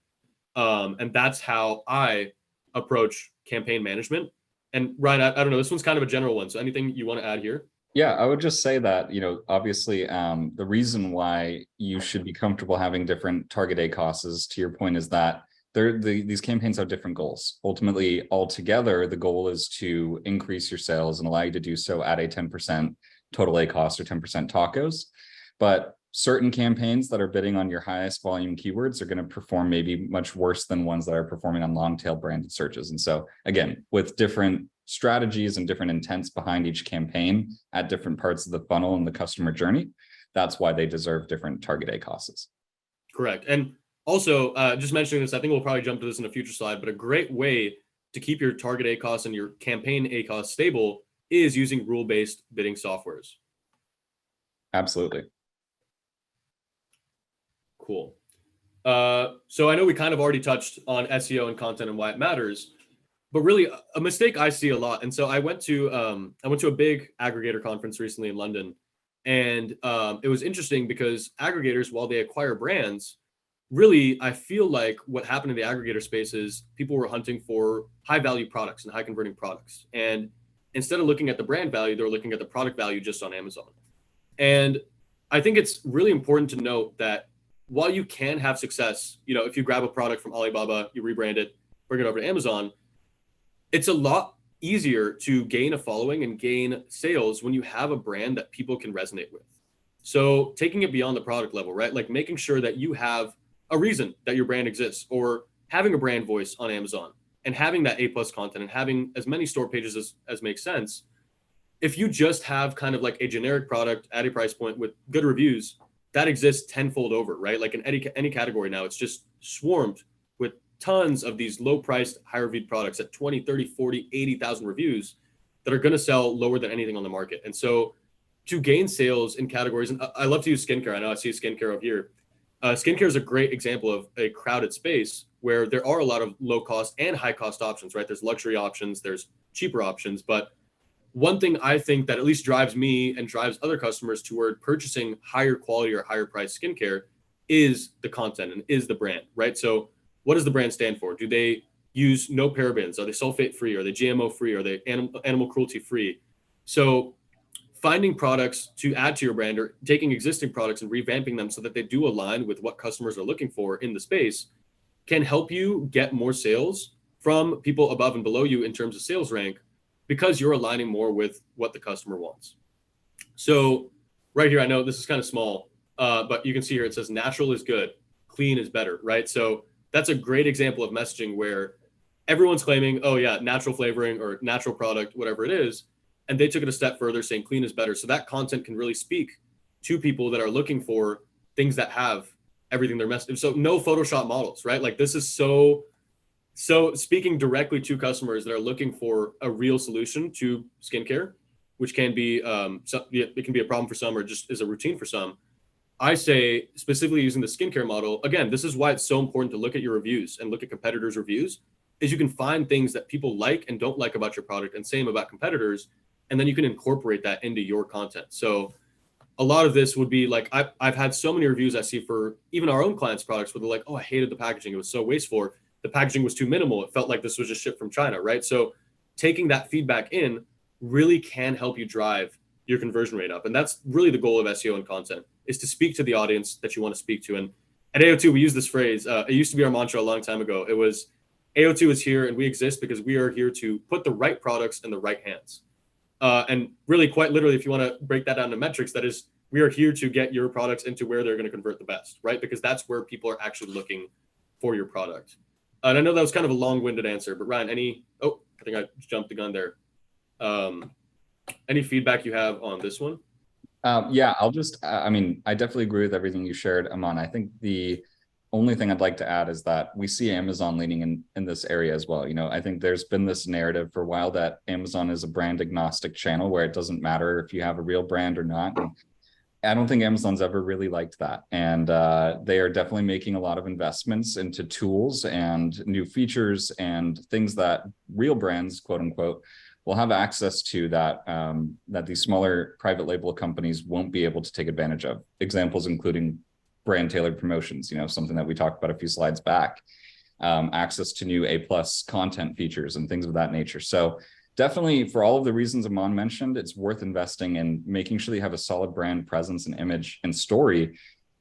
And that's how I approach campaign management. And Ryan, I don't know, this one's kind of a general one. So anything you want to add here? Yeah, I would just say that, obviously, the reason why you should be comfortable having different target ACOSs, to your point, is that these campaigns have different goals. Ultimately, altogether, the goal is to increase your sales and allow you to do so at a 10% total ACOS or 10% tacos. But certain campaigns that are bidding on your highest volume keywords are going to perform maybe much worse than ones that are performing on long tail branded searches. And so again, with different strategies and different intents behind each campaign at different parts of the funnel and the customer journey, that's why they deserve different target ACOSs. Correct. And also, just mentioning this, I think we'll probably jump to this in a future slide, but a great way to keep your target ACOS and your campaign ACOS stable is using rule-based bidding softwares. Absolutely. Cool. So I know we kind of already touched on SEO and content and why it matters, but really a mistake I see a lot. And so I went to a big aggregator conference recently in London, and it was interesting because aggregators, while they acquire brands, really I feel like what happened in the aggregator space is people were hunting for high value products and high converting products, and instead of looking at the brand value, they were looking at the product value just on Amazon. And I think it's really important to note that while you can have success, if you grab a product from Alibaba, you rebrand it, bring it over to Amazon, it's a lot easier to gain a following and gain sales when you have a brand that people can resonate with. So taking it beyond the product level, right? Like making sure that you have a reason that your brand exists, or having a brand voice on Amazon and having that A+ content and having as many store pages as makes sense. If you just have kind of like a generic product at a price point with good reviews, that exists tenfold over, right? Like in any category now, it's just swarmed with tons of these low-priced, high-reviewed products at 20, 30, 40, 80,000 reviews that are going to sell lower than anything on the market. And so to gain sales in categories, and I love to use skincare. I know I see skincare over here. Skincare is a great example of a crowded space where there are a lot of low-cost and high-cost options, right? There's luxury options, there's cheaper options, but one thing I think that at least drives me and drives other customers toward purchasing higher quality or higher price skincare is the content and is the brand, right? So what does the brand stand for? Do they use no parabens? Are they sulfate free? Are they GMO free? Are they animal cruelty free? So finding products to add to your brand or taking existing products and revamping them so that they do align with what customers are looking for in the space can help you get more sales from people above and below you in terms of sales rank, because you're aligning more with what the customer wants. So right here, I know this is kind of small, but you can see here it says natural is good, clean is better, right? So that's a great example of messaging where everyone's claiming, oh yeah, natural flavoring or natural product, whatever it is. And they took it a step further saying clean is better. So that content can really speak to people that are looking for things that have everything they're messaging. So no Photoshop models, right? Like this is so speaking directly to customers that are looking for a real solution to skincare, which can be, it can be a problem for some or just is a routine for some. I say specifically using the skincare model, again, this is why it's so important to look at your reviews and look at competitors' reviews, is you can find things that people like and don't like about your product and same about competitors. And then you can incorporate that into your content. So a lot of this would be like, I've had so many reviews I see for even our own clients' products where they're like, oh, I hated the packaging. It was so wasteful. The packaging was too minimal. It felt like this was just shipped from China, right? So taking that feedback in really can help you drive your conversion rate up. And that's really the goal of SEO and content, is to speak to the audience that you want to speak to. And at AO2, we use this phrase. It used to be our mantra a long time ago. It was AO2 is here and we exist because we are here to put the right products in the right hands. And really quite literally, if you want to break that down to metrics, that is, we are here to get your products into where they're going to convert the best, right? Because that's where people are actually looking for your product. And I know that was kind of a long-winded answer, but Ryan, I think I jumped the gun there. Any feedback you have on this one? Yeah, I definitely agree with everything you shared, Aman. I think the only thing I'd like to add is that we see Amazon leaning in this area as well. I think there's been this narrative for a while that Amazon is a brand agnostic channel where it doesn't matter if you have a real brand or not. And I don't think Amazon's ever really liked that. And they are definitely making a lot of investments into tools and new features and things that real brands, quote unquote, will have access to that these smaller private label companies won't be able to take advantage of. Examples including brand tailored promotions, something that we talked about a few slides back, access to new A+ content features and things of that nature. So definitely, for all of the reasons Aman mentioned, it's worth investing in making sure you have a solid brand presence and image and story,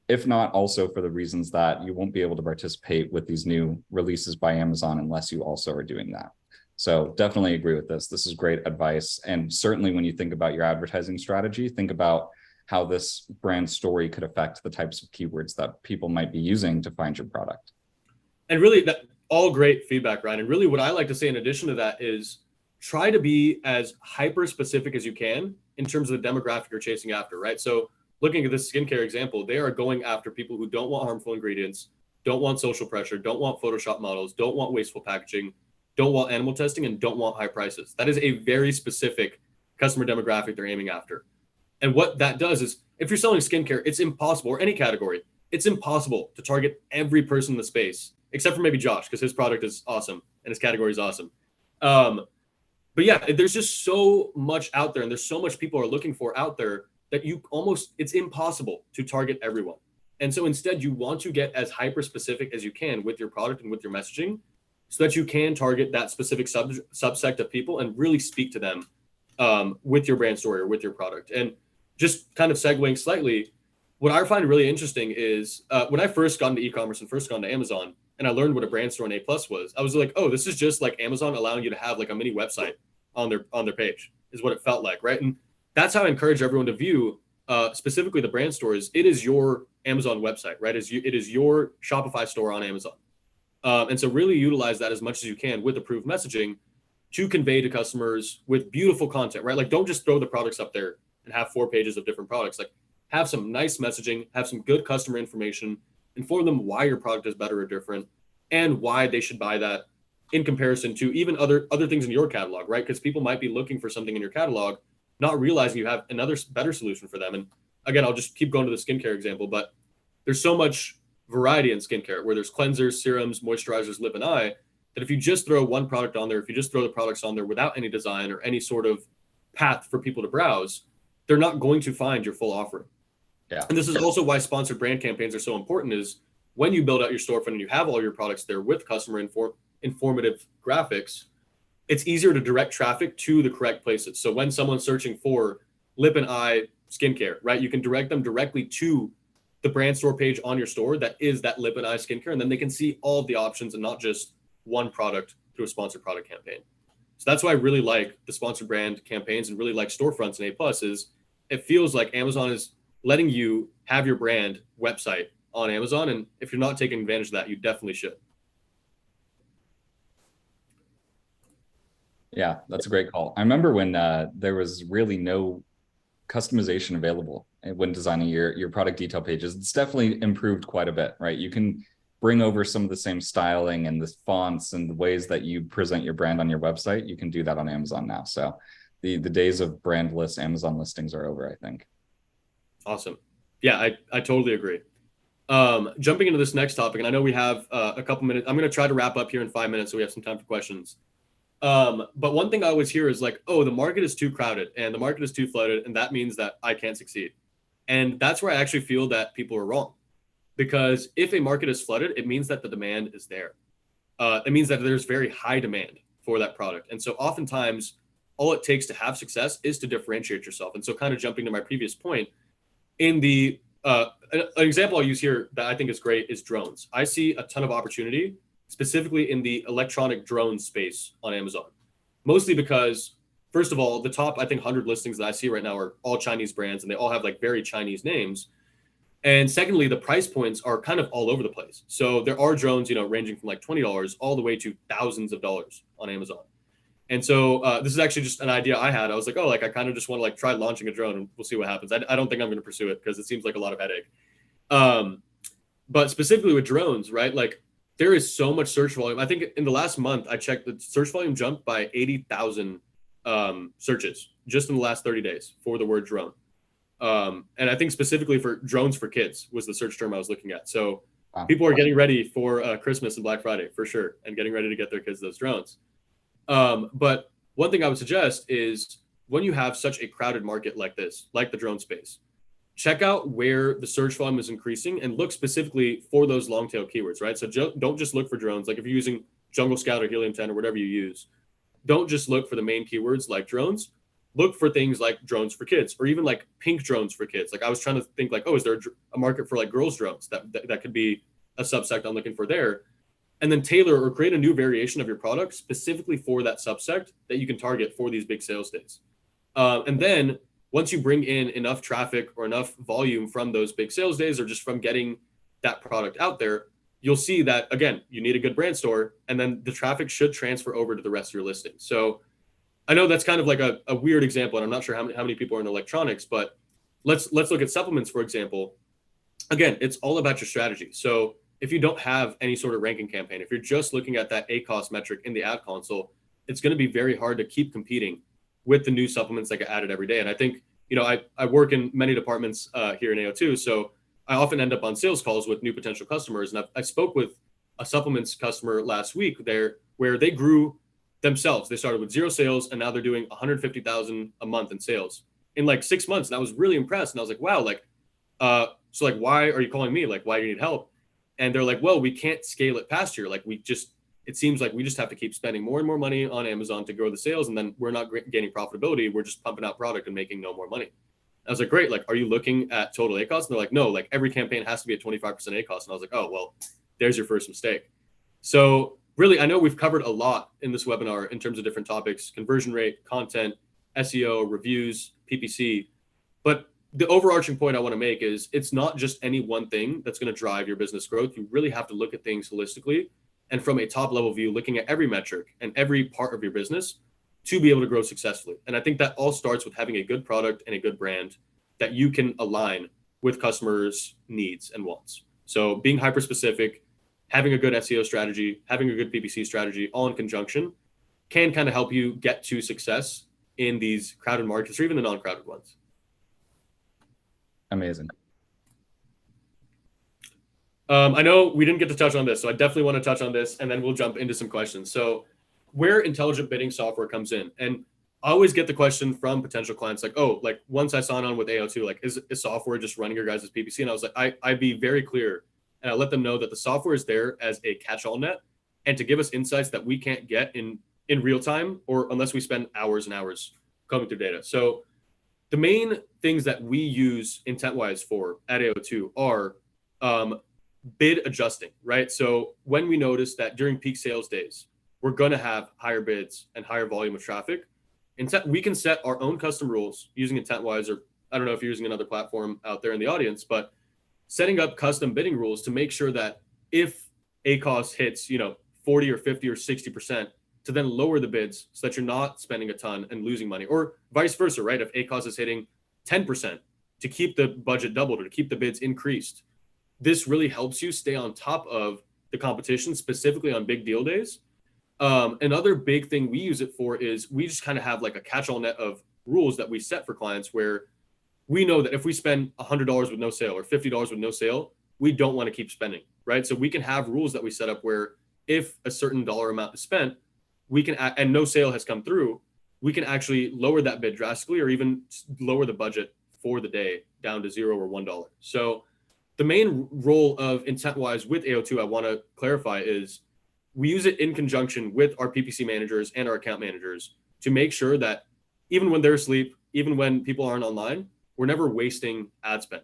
if not also for the reasons that you won't be able to participate with these new releases by Amazon unless you also are doing that. So definitely agree with this. This is great advice. And certainly when you think about your advertising strategy, think about how this brand story could affect the types of keywords that people might be using to find your product. And really, that all great feedback, Ryan. And really what I like to say in addition to that is try to be as hyper specific as you can in terms of the demographic you're chasing after, right? So looking at this skincare example, they are going after people who don't want harmful ingredients, don't want social pressure, don't want Photoshop models, don't want wasteful packaging, don't want animal testing, and don't want high prices. That is a very specific customer demographic they're aiming after. And what that does is, if you're selling skincare, it's impossible, or any category, it's impossible to target every person in the space, except for maybe Josh, because his product is awesome and his category is awesome. But yeah, there's just so much out there and there's so much people are looking for out there that it's impossible to target everyone. And so instead you want to get as hyper specific as you can with your product and with your messaging so that you can target that specific subsect of people and really speak to them with your brand story or with your product. And just kind of segueing slightly, what I find really interesting is when I first got into e-commerce and first got into Amazon, and I learned what a brand store and A+ was, I was like, oh, this is just like Amazon allowing you to have like a mini website on their page, is what it felt like, right? And that's how I encourage everyone to view specifically the brand stores. It is your Amazon website, right? It is your Shopify store on Amazon. And so really utilize that as much as you can with approved messaging to convey to customers with beautiful content, right? Like don't just throw the products up there and have 4 pages of different products. Like have some nice messaging, have some good customer information, inform them why your product is better or different and why they should buy that in comparison to even other things in your catalog, right? Because people might be looking for something in your catalog, not realizing you have another better solution for them. And again, I'll just keep going to the skincare example, but there's so much variety in skincare where there's cleansers, serums, moisturizers, lip and eye, that if you just throw one product on there, if you just throw the products on there without any design or any sort of path for people to browse, they're not going to find your full offering. Yeah. And this is also why sponsored brand campaigns are so important, is when you build out your storefront and you have all your products there with customer informative graphics, it's easier to direct traffic to the correct places. So when someone's searching for lip and eye skincare, right, you can direct them directly to the brand store page on your store that is that lip and eye skincare, and then they can see all of the options and not just one product through a sponsored product campaign. So that's why I really like the sponsored brand campaigns and really like storefronts and A+, is it feels like Amazon is letting you have your brand website on Amazon. And if you're not taking advantage of that, you definitely should. Yeah, that's a great call. I remember when there was really no customization available when designing your product detail pages. It's definitely improved quite a bit, right? You can bring over some of the same styling and the fonts and the ways that you present your brand on your website. You can do that on Amazon now. So the days of brandless Amazon listings are over, I think. Awesome. Yeah, I totally agree. Jumping into this next topic, and I know we have a couple minutes. I'm going to try to wrap up here in 5 minutes so we have some time for questions. But one thing I always hear is like, oh, the market is too crowded and the market is too flooded, and that means that I can't succeed. And that's where I actually feel that people are wrong. Because if a market is flooded, it means that the demand is there. It means that there's very high demand for that product. And so oftentimes, all it takes to have success is to differentiate yourself. And so kind of jumping to my previous point, in the an example I'll use here that I think is great is drones. I see a ton of opportunity, specifically in the electronic drone space on Amazon. Mostly because, first of all, the top, I think, 100 listings that I see right now are all Chinese brands, and they all have like very Chinese names. And secondly, the price points are kind of all over the place. So there are drones, ranging from like $20 all the way to thousands of dollars on Amazon. And so this is actually just an idea I had. I was like, oh, like I kind of just want to like try launching a drone and we'll see what happens. I don't think I'm going to pursue it because it seems like a lot of headache. But specifically with drones, right? Like there is so much search volume. I think in the last month, I checked the search volume jumped by 80,000 searches just in the last 30 days for the word drone. And I think specifically for drones for kids was the search term I was looking at. So wow. People are getting ready for Christmas and Black Friday for sure, and getting ready to get their kids those drones. But one thing I would suggest is when you have such a crowded market like this, like the drone space, check out where the search volume is increasing and look specifically for those long tail keywords, right? So don't just look for drones. Like if you're using Jungle Scout or Helium 10 or whatever you use, don't just look for the main keywords like drones. Look for things like drones for kids, or even like pink drones for kids. Like I was trying to think like, oh, is there a market for like girls drones? That could be a subsect I'm looking for there. And then tailor or create a new variation of your product specifically for that subsect that you can target for these big sales days. And then once you bring in enough traffic or enough volume from those big sales days, or just from getting that product out there, you'll see that, again, you need a good brand store, and then the traffic should transfer over to the rest of your listing. So I know that's kind of like a weird example, and I'm not sure how many people are in electronics, but let's look at supplements, for example. Again, it's all about your strategy. So if you don't have any sort of ranking campaign, if you're just looking at that ACOS metric in the ad console, it's going to be very hard to keep competing with the new supplements that get added every day. And I think, I work in many departments here in AO2, so I often end up on sales calls with new potential customers. And I spoke with a supplements customer last week there where they grew themselves. They started with 0 sales, and now they're doing 150,000 a month in sales in like 6 months. And I was really impressed. And I was like, wow, like, so like, why are you calling me? Like, why do you need help? And they're like, well, we can't scale it past here. Like it seems like we just have to keep spending more and more money on Amazon to grow the sales. And then we're not gaining profitability. We're just pumping out product and making no more money. I was like, great. Like, are you looking at total ACOS? And they're like, no, like every campaign has to be at 25% ACOS. And I was like, oh, well, there's your first mistake. So really, I know we've covered a lot in this webinar in terms of different topics: conversion rate, content, SEO, reviews, PPC. But the overarching point I want to make is it's not just any one thing that's going to drive your business growth. You really have to look at things holistically and from a top level view, looking at every metric and every part of your business to be able to grow successfully. And I think that all starts with having a good product and a good brand that you can align with customers' needs and wants. So being hyper specific, having a good SEO strategy, having a good PPC strategy, all in conjunction, can kind of help you get to success in these crowded markets or even the non-crowded ones. Amazing. I know we didn't get to touch on this, so I definitely want to touch on this, and then we'll jump into some questions. So where intelligent bidding software comes in, and I always get the question from potential clients like, oh, like once I sign on with AO2, like is software just running your guys' PPC? And I was like, I'd be very clear and I let them know that the software is there as a catch-all net and to give us insights that we can't get in real time or unless we spend hours and hours combing through data. So the main things that we use Intentwise for at AO2 are bid adjusting, right? So when we notice that during peak sales days, we're going to have higher bids and higher volume of traffic, we can set our own custom rules using Intentwise, or I don't know if you're using another platform out there in the audience, but setting up custom bidding rules to make sure that if ACOS hits, 40 or 50 or 60%, to then lower the bids so that you're not spending a ton and losing money, or vice versa, right? If ACOS is hitting 10%, to keep the budget doubled or to keep the bids increased. This really helps you stay on top of the competition, specifically on big deal days. Another big thing we use it for is we just kind of have like a catch-all net of rules that we set for clients where we know that if we spend $100 with no sale or $50 with no sale, we don't want to keep spending, right? So we can have rules that we set up where if a certain dollar amount is spent, we can, and no sale has come through, we can actually lower that bid drastically or even lower the budget for the day down to $0 or $1. So the main role of Intentwise with AO2, I want to clarify, is we use it in conjunction with our PPC managers and our account managers to make sure that even when they're asleep, even when people aren't online, we're never wasting ad spend.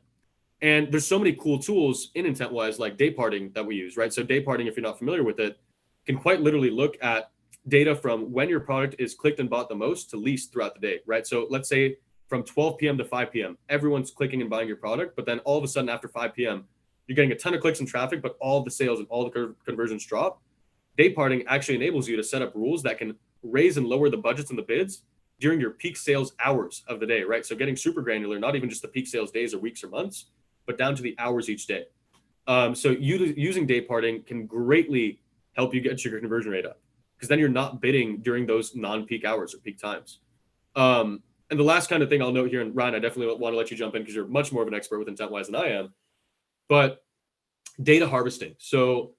And there's so many cool tools in Intentwise like day parting that we use, right? So day parting, if you're not familiar with it, can quite literally look at data from when your product is clicked and bought the most to least throughout the day, right? So let's say from 12 p.m. to 5 p.m., everyone's clicking and buying your product, but then all of a sudden after 5 p.m., you're getting a ton of clicks and traffic, but all of the sales and all the conversions drop. Day parting actually enables you to set up rules that can raise and lower the budgets and the bids during your peak sales hours of the day, right? So getting super granular, not even just the peak sales days or weeks or months, but down to the hours each day. So using day parting can greatly help you get your conversion rate up because then you're not bidding during those non-peak hours or peak times. And the last kind of thing I'll note here, and Ryan, I definitely want to let you jump in because you're much more of an expert with Intentwise than I am, but data harvesting. So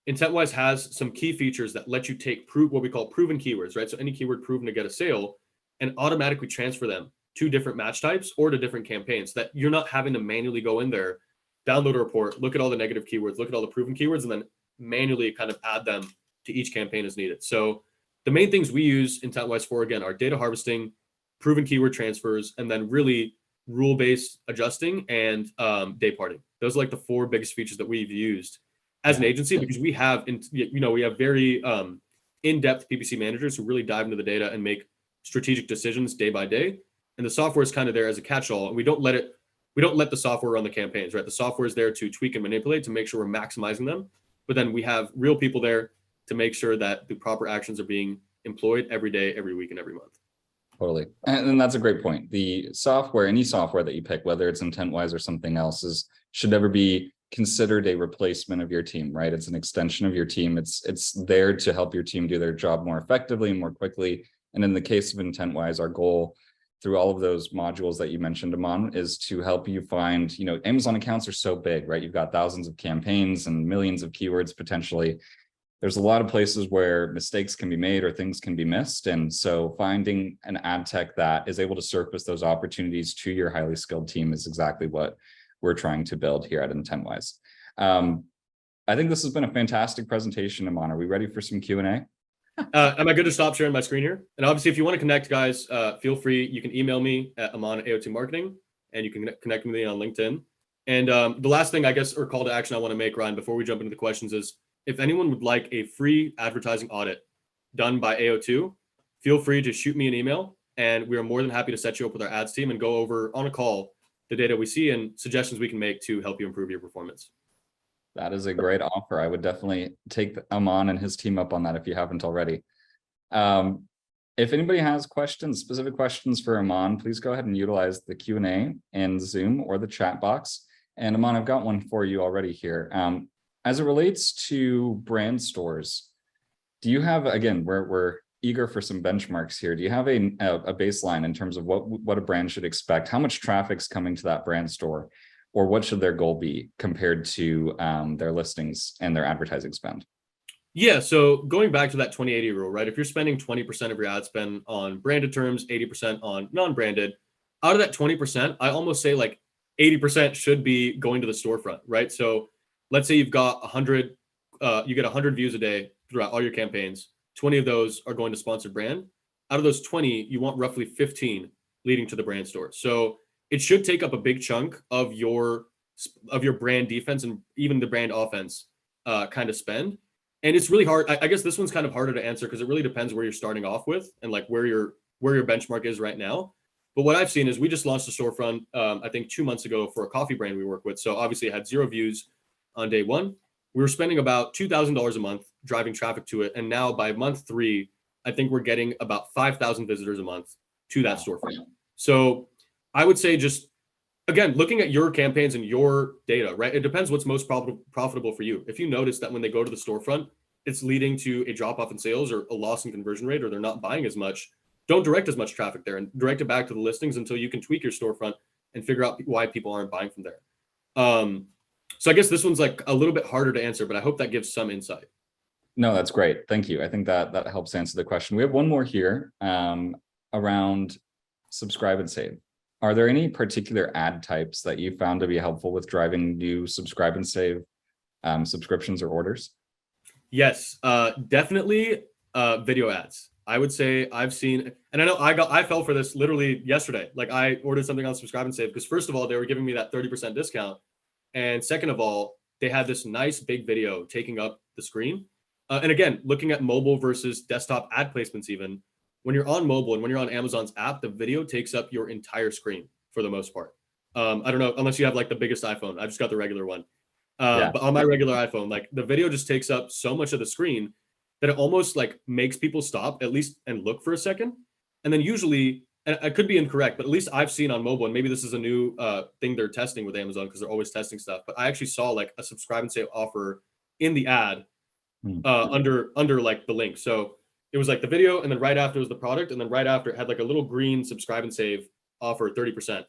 Intentwise has some key features that let you take what we call proven keywords, right? So any keyword proven to get a sale and automatically transfer them to different match types or to different campaigns so that you're not having to manually go in there, download a report, look at all the negative keywords, look at all the proven keywords, and then manually kind of add them to each campaign as needed. So the main things we use Intentwise for, again, are data harvesting, proven keyword transfers, and then really rule-based adjusting and day parting. Those are like the four biggest features that we've used as an agency because we have, we have very in-depth PPC managers who really dive into the data and make strategic decisions day by day. And the software is kind of there as a catch-all, and we don't let the software run the campaigns, right? The software is there to tweak and manipulate to make sure we're maximizing them. But then we have real people there to make sure that the proper actions are being employed every day, every week, and every month. Totally. And that's a great point. The software, any software that you pick, whether it's Intentwise or something else, should never be considered a replacement of your team, right? It's an extension of your team. It's there to help your team do their job more effectively and more quickly. And in the case of Intentwise, our goal through all of those modules that you mentioned, Aman, is to help you find, Amazon accounts are so big, right? You've got thousands of campaigns and millions of keywords potentially. There's a lot of places where mistakes can be made or things can be missed. And so finding an ad tech that is able to surface those opportunities to your highly skilled team is exactly what we're trying to build here at Intentwise. I think this has been a fantastic presentation, Aman. Are we ready for some Q&A? Am I good to stop sharing my screen here? And obviously, if you want to connect, guys, feel free. You can email me at Aman at AO2 Marketing, and you can connect with me on LinkedIn. And the last thing, I guess, or call to action I want to make, Ryan, before we jump into the questions is, if anyone would like a free advertising audit done by AO2, feel free to shoot me an email, and we are more than happy to set you up with our ads team and go over on a call the data we see and suggestions we can make to help you improve your performance. That is a great offer. I would definitely take Aman and his team up on that if you haven't already. If anybody has questions, specific questions for Aman, please go ahead and utilize the Q&A in Zoom or the chat box. And Aman, I've got one for you already here. As it relates to brand stores, do you have, again, we're eager for some benchmarks here. Do you have a baseline in terms of what a brand should expect? How much traffic's coming to that brand store? Or what should their goal be compared to their listings and their advertising spend? Yeah. So going back to that 20/80 rule, right? If you're spending 20% of your ad spend on branded terms, 80% on non-branded, out of that 20%, I almost say like 80% should be going to the storefront, right? So let's say you've got 100, you get 100 views a day throughout all your campaigns. 20 of those are going to sponsored brand. Out of those 20, you want roughly 15 leading to the brand store. So it should take up a big chunk of your brand defense and even the brand offense kind of spend. And it's really hard. I guess this one's kind of harder to answer because it really depends where you're starting off with and like where your benchmark is right now. But what I've seen is we just launched a storefront, I think 2 months ago for a coffee brand we work with. So obviously it had 0 views on day one. We were spending about $2,000 a month driving traffic to it. And now by month 3, I think we're getting about 5,000 visitors a month to that storefront. So I would say just, again, looking at your campaigns and your data, right? It depends what's most profitable for you. If you notice that when they go to the storefront, it's leading to a drop off in sales or a loss in conversion rate, or they're not buying as much, don't direct as much traffic there and direct it back to the listings until you can tweak your storefront and figure out why people aren't buying from there. So I guess this one's like a little bit harder to answer, but I hope that gives some insight. No, that's great. Thank you. I think that helps answer the question. We have one more here around subscribe and save. Are there any particular ad types that you found to be helpful with driving new subscribe and save subscriptions or orders? Yes, definitely video ads. I would say I've seen, and I know I fell for this literally yesterday. Like I ordered something on subscribe and save because first of all, they were giving me that 30% discount. And second of all, they had this nice big video taking up the screen. And again, looking at mobile versus desktop ad placements, even when you're on mobile and when you're on Amazon's app, the video takes up your entire screen for the most part. I don't know, unless you have like the biggest iPhone. I just got the regular one. Yeah. But on my regular iPhone, like the video just takes up so much of the screen that it almost like makes people stop at least and look for a second. And then usually, and I could be incorrect, but at least I've seen on mobile, and maybe this is a new thing they're testing with Amazon because they're always testing stuff. But I actually saw like a subscribe and save offer in the ad under like the link. So it was like the video, and then right after was the product, and then right after it had like a little green subscribe and save offer 30%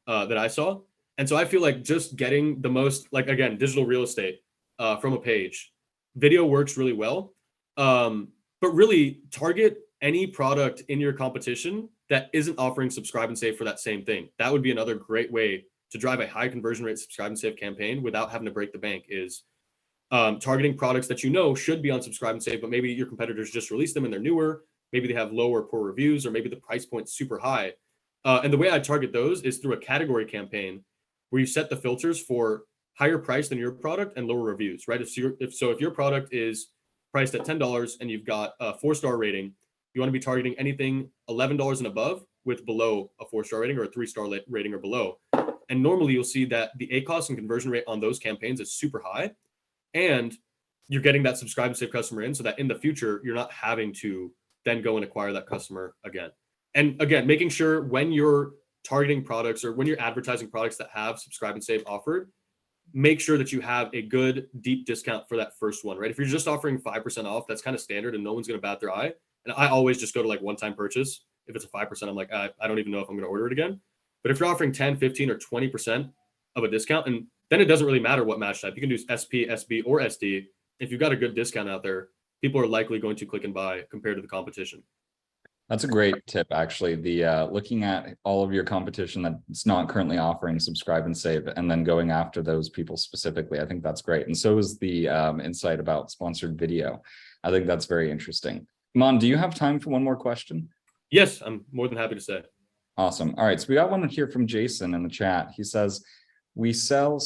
that I saw. And so I feel like just getting the most, like again, digital real estate from a page, video works really well. But really target any product in your competition that isn't offering subscribe and save for that same thing. That would be another great way to drive a high conversion rate subscribe and save campaign without having to break the bank is targeting products that you know should be on subscribe and save, but maybe your competitors just released them and they're newer. Maybe they have low or poor reviews, or maybe the price point's super high. And the way I target those is through a category campaign where you set the filters for higher price than your product and lower reviews, right? If your product is priced at $10 and you've got a 4-star rating, you want to be targeting anything $11 and above with below a 4-star rating or a 3-star rating or below. And normally you'll see that the ACOS and conversion rate on those campaigns is super high, and you're getting that subscribe and save customer in so that in the future, you're not having to then go and acquire that customer again. And again, making sure when you're targeting products or when you're advertising products that have subscribe and save offered, make sure that you have a good deep discount for that first one, right? If you're just offering 5% off, that's kind of standard and no one's going to bat their eye. And I always just go to like one-time purchase. If it's a 5%, I'm like, I don't even know if I'm going to order it again. But if you're offering 10, 15, or 20% of a discount, and then it doesn't really matter what match type. You can do SP, SB, or SD. If you've got a good discount out there, people are likely going to click and buy compared to the competition. That's a great tip, actually. The looking at all of your competition that's not currently offering subscribe and save, and then going after those people specifically. I think that's great. And so is the insight about sponsored video. I think that's very interesting. Aman, do you have time for one more question? Yes, I'm more than happy to say. Awesome. All right. So we got one here from Jason in the chat. He says, we sell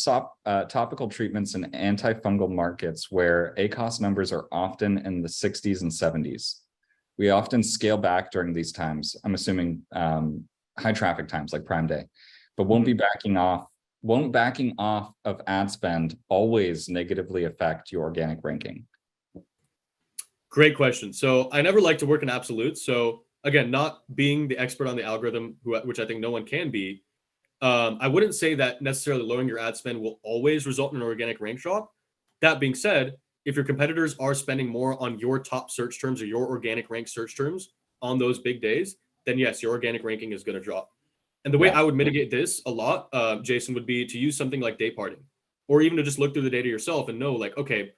topical treatments in antifungal markets where ACOS numbers are often in the 60s and 70s. We often scale back during these times. I'm assuming high traffic times like Prime Day, but won't backing off of ad spend always negatively affect your organic ranking? Great question. So I never like to work in absolutes. So again, not being the expert on the algorithm, which I think no one can be, I wouldn't say that necessarily lowering your ad spend will always result in an organic rank drop. That being said, if your competitors are spending more on your top search terms or your organic rank search terms on those big days, then yes, your organic ranking is going to drop. And the way I would mitigate this a lot, Jason, would be to use something like day parting, or even to just look through the data yourself and know like, okay,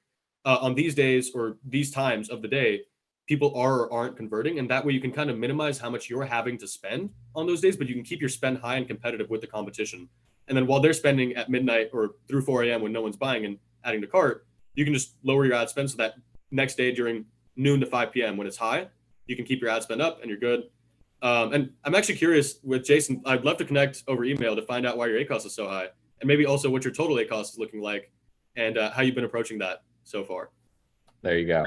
on these days or these times of the day, people are or aren't converting. And that way you can kind of minimize how much you're having to spend on those days, but you can keep your spend high and competitive with the competition. And then while they're spending at midnight or through 4 a.m. when no one's buying and adding to cart, you can just lower your ad spend so that next day during noon to 5 p.m. when it's high, you can keep your ad spend up and you're good. And I'm actually curious with Jason, I'd love to connect over email to find out why your ACOS is so high, and maybe also what your total ACOS is looking like and how you've been approaching that so far. There you go.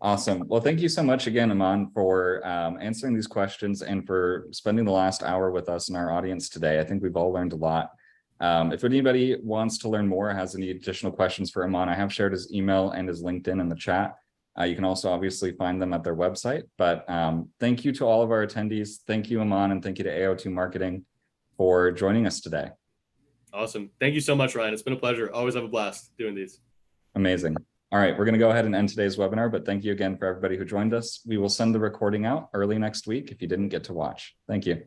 Awesome. Well, thank you so much again, Aman, for answering these questions and for spending the last hour with us and our audience today. I think we've all learned a lot. If anybody wants to learn more, has any additional questions for Aman, I have shared his email and his LinkedIn in the chat. You can also obviously find them at their website. But thank you to all of our attendees. Thank you, Aman, and thank you to AO2 Marketing for joining us today. Awesome. Thank you so much, Ryan. It's been a pleasure. Always have a blast doing these. Amazing. All right, we're going to go ahead and end today's webinar, but thank you again for everybody who joined us. We will send the recording out early next week if you didn't get to watch. Thank you.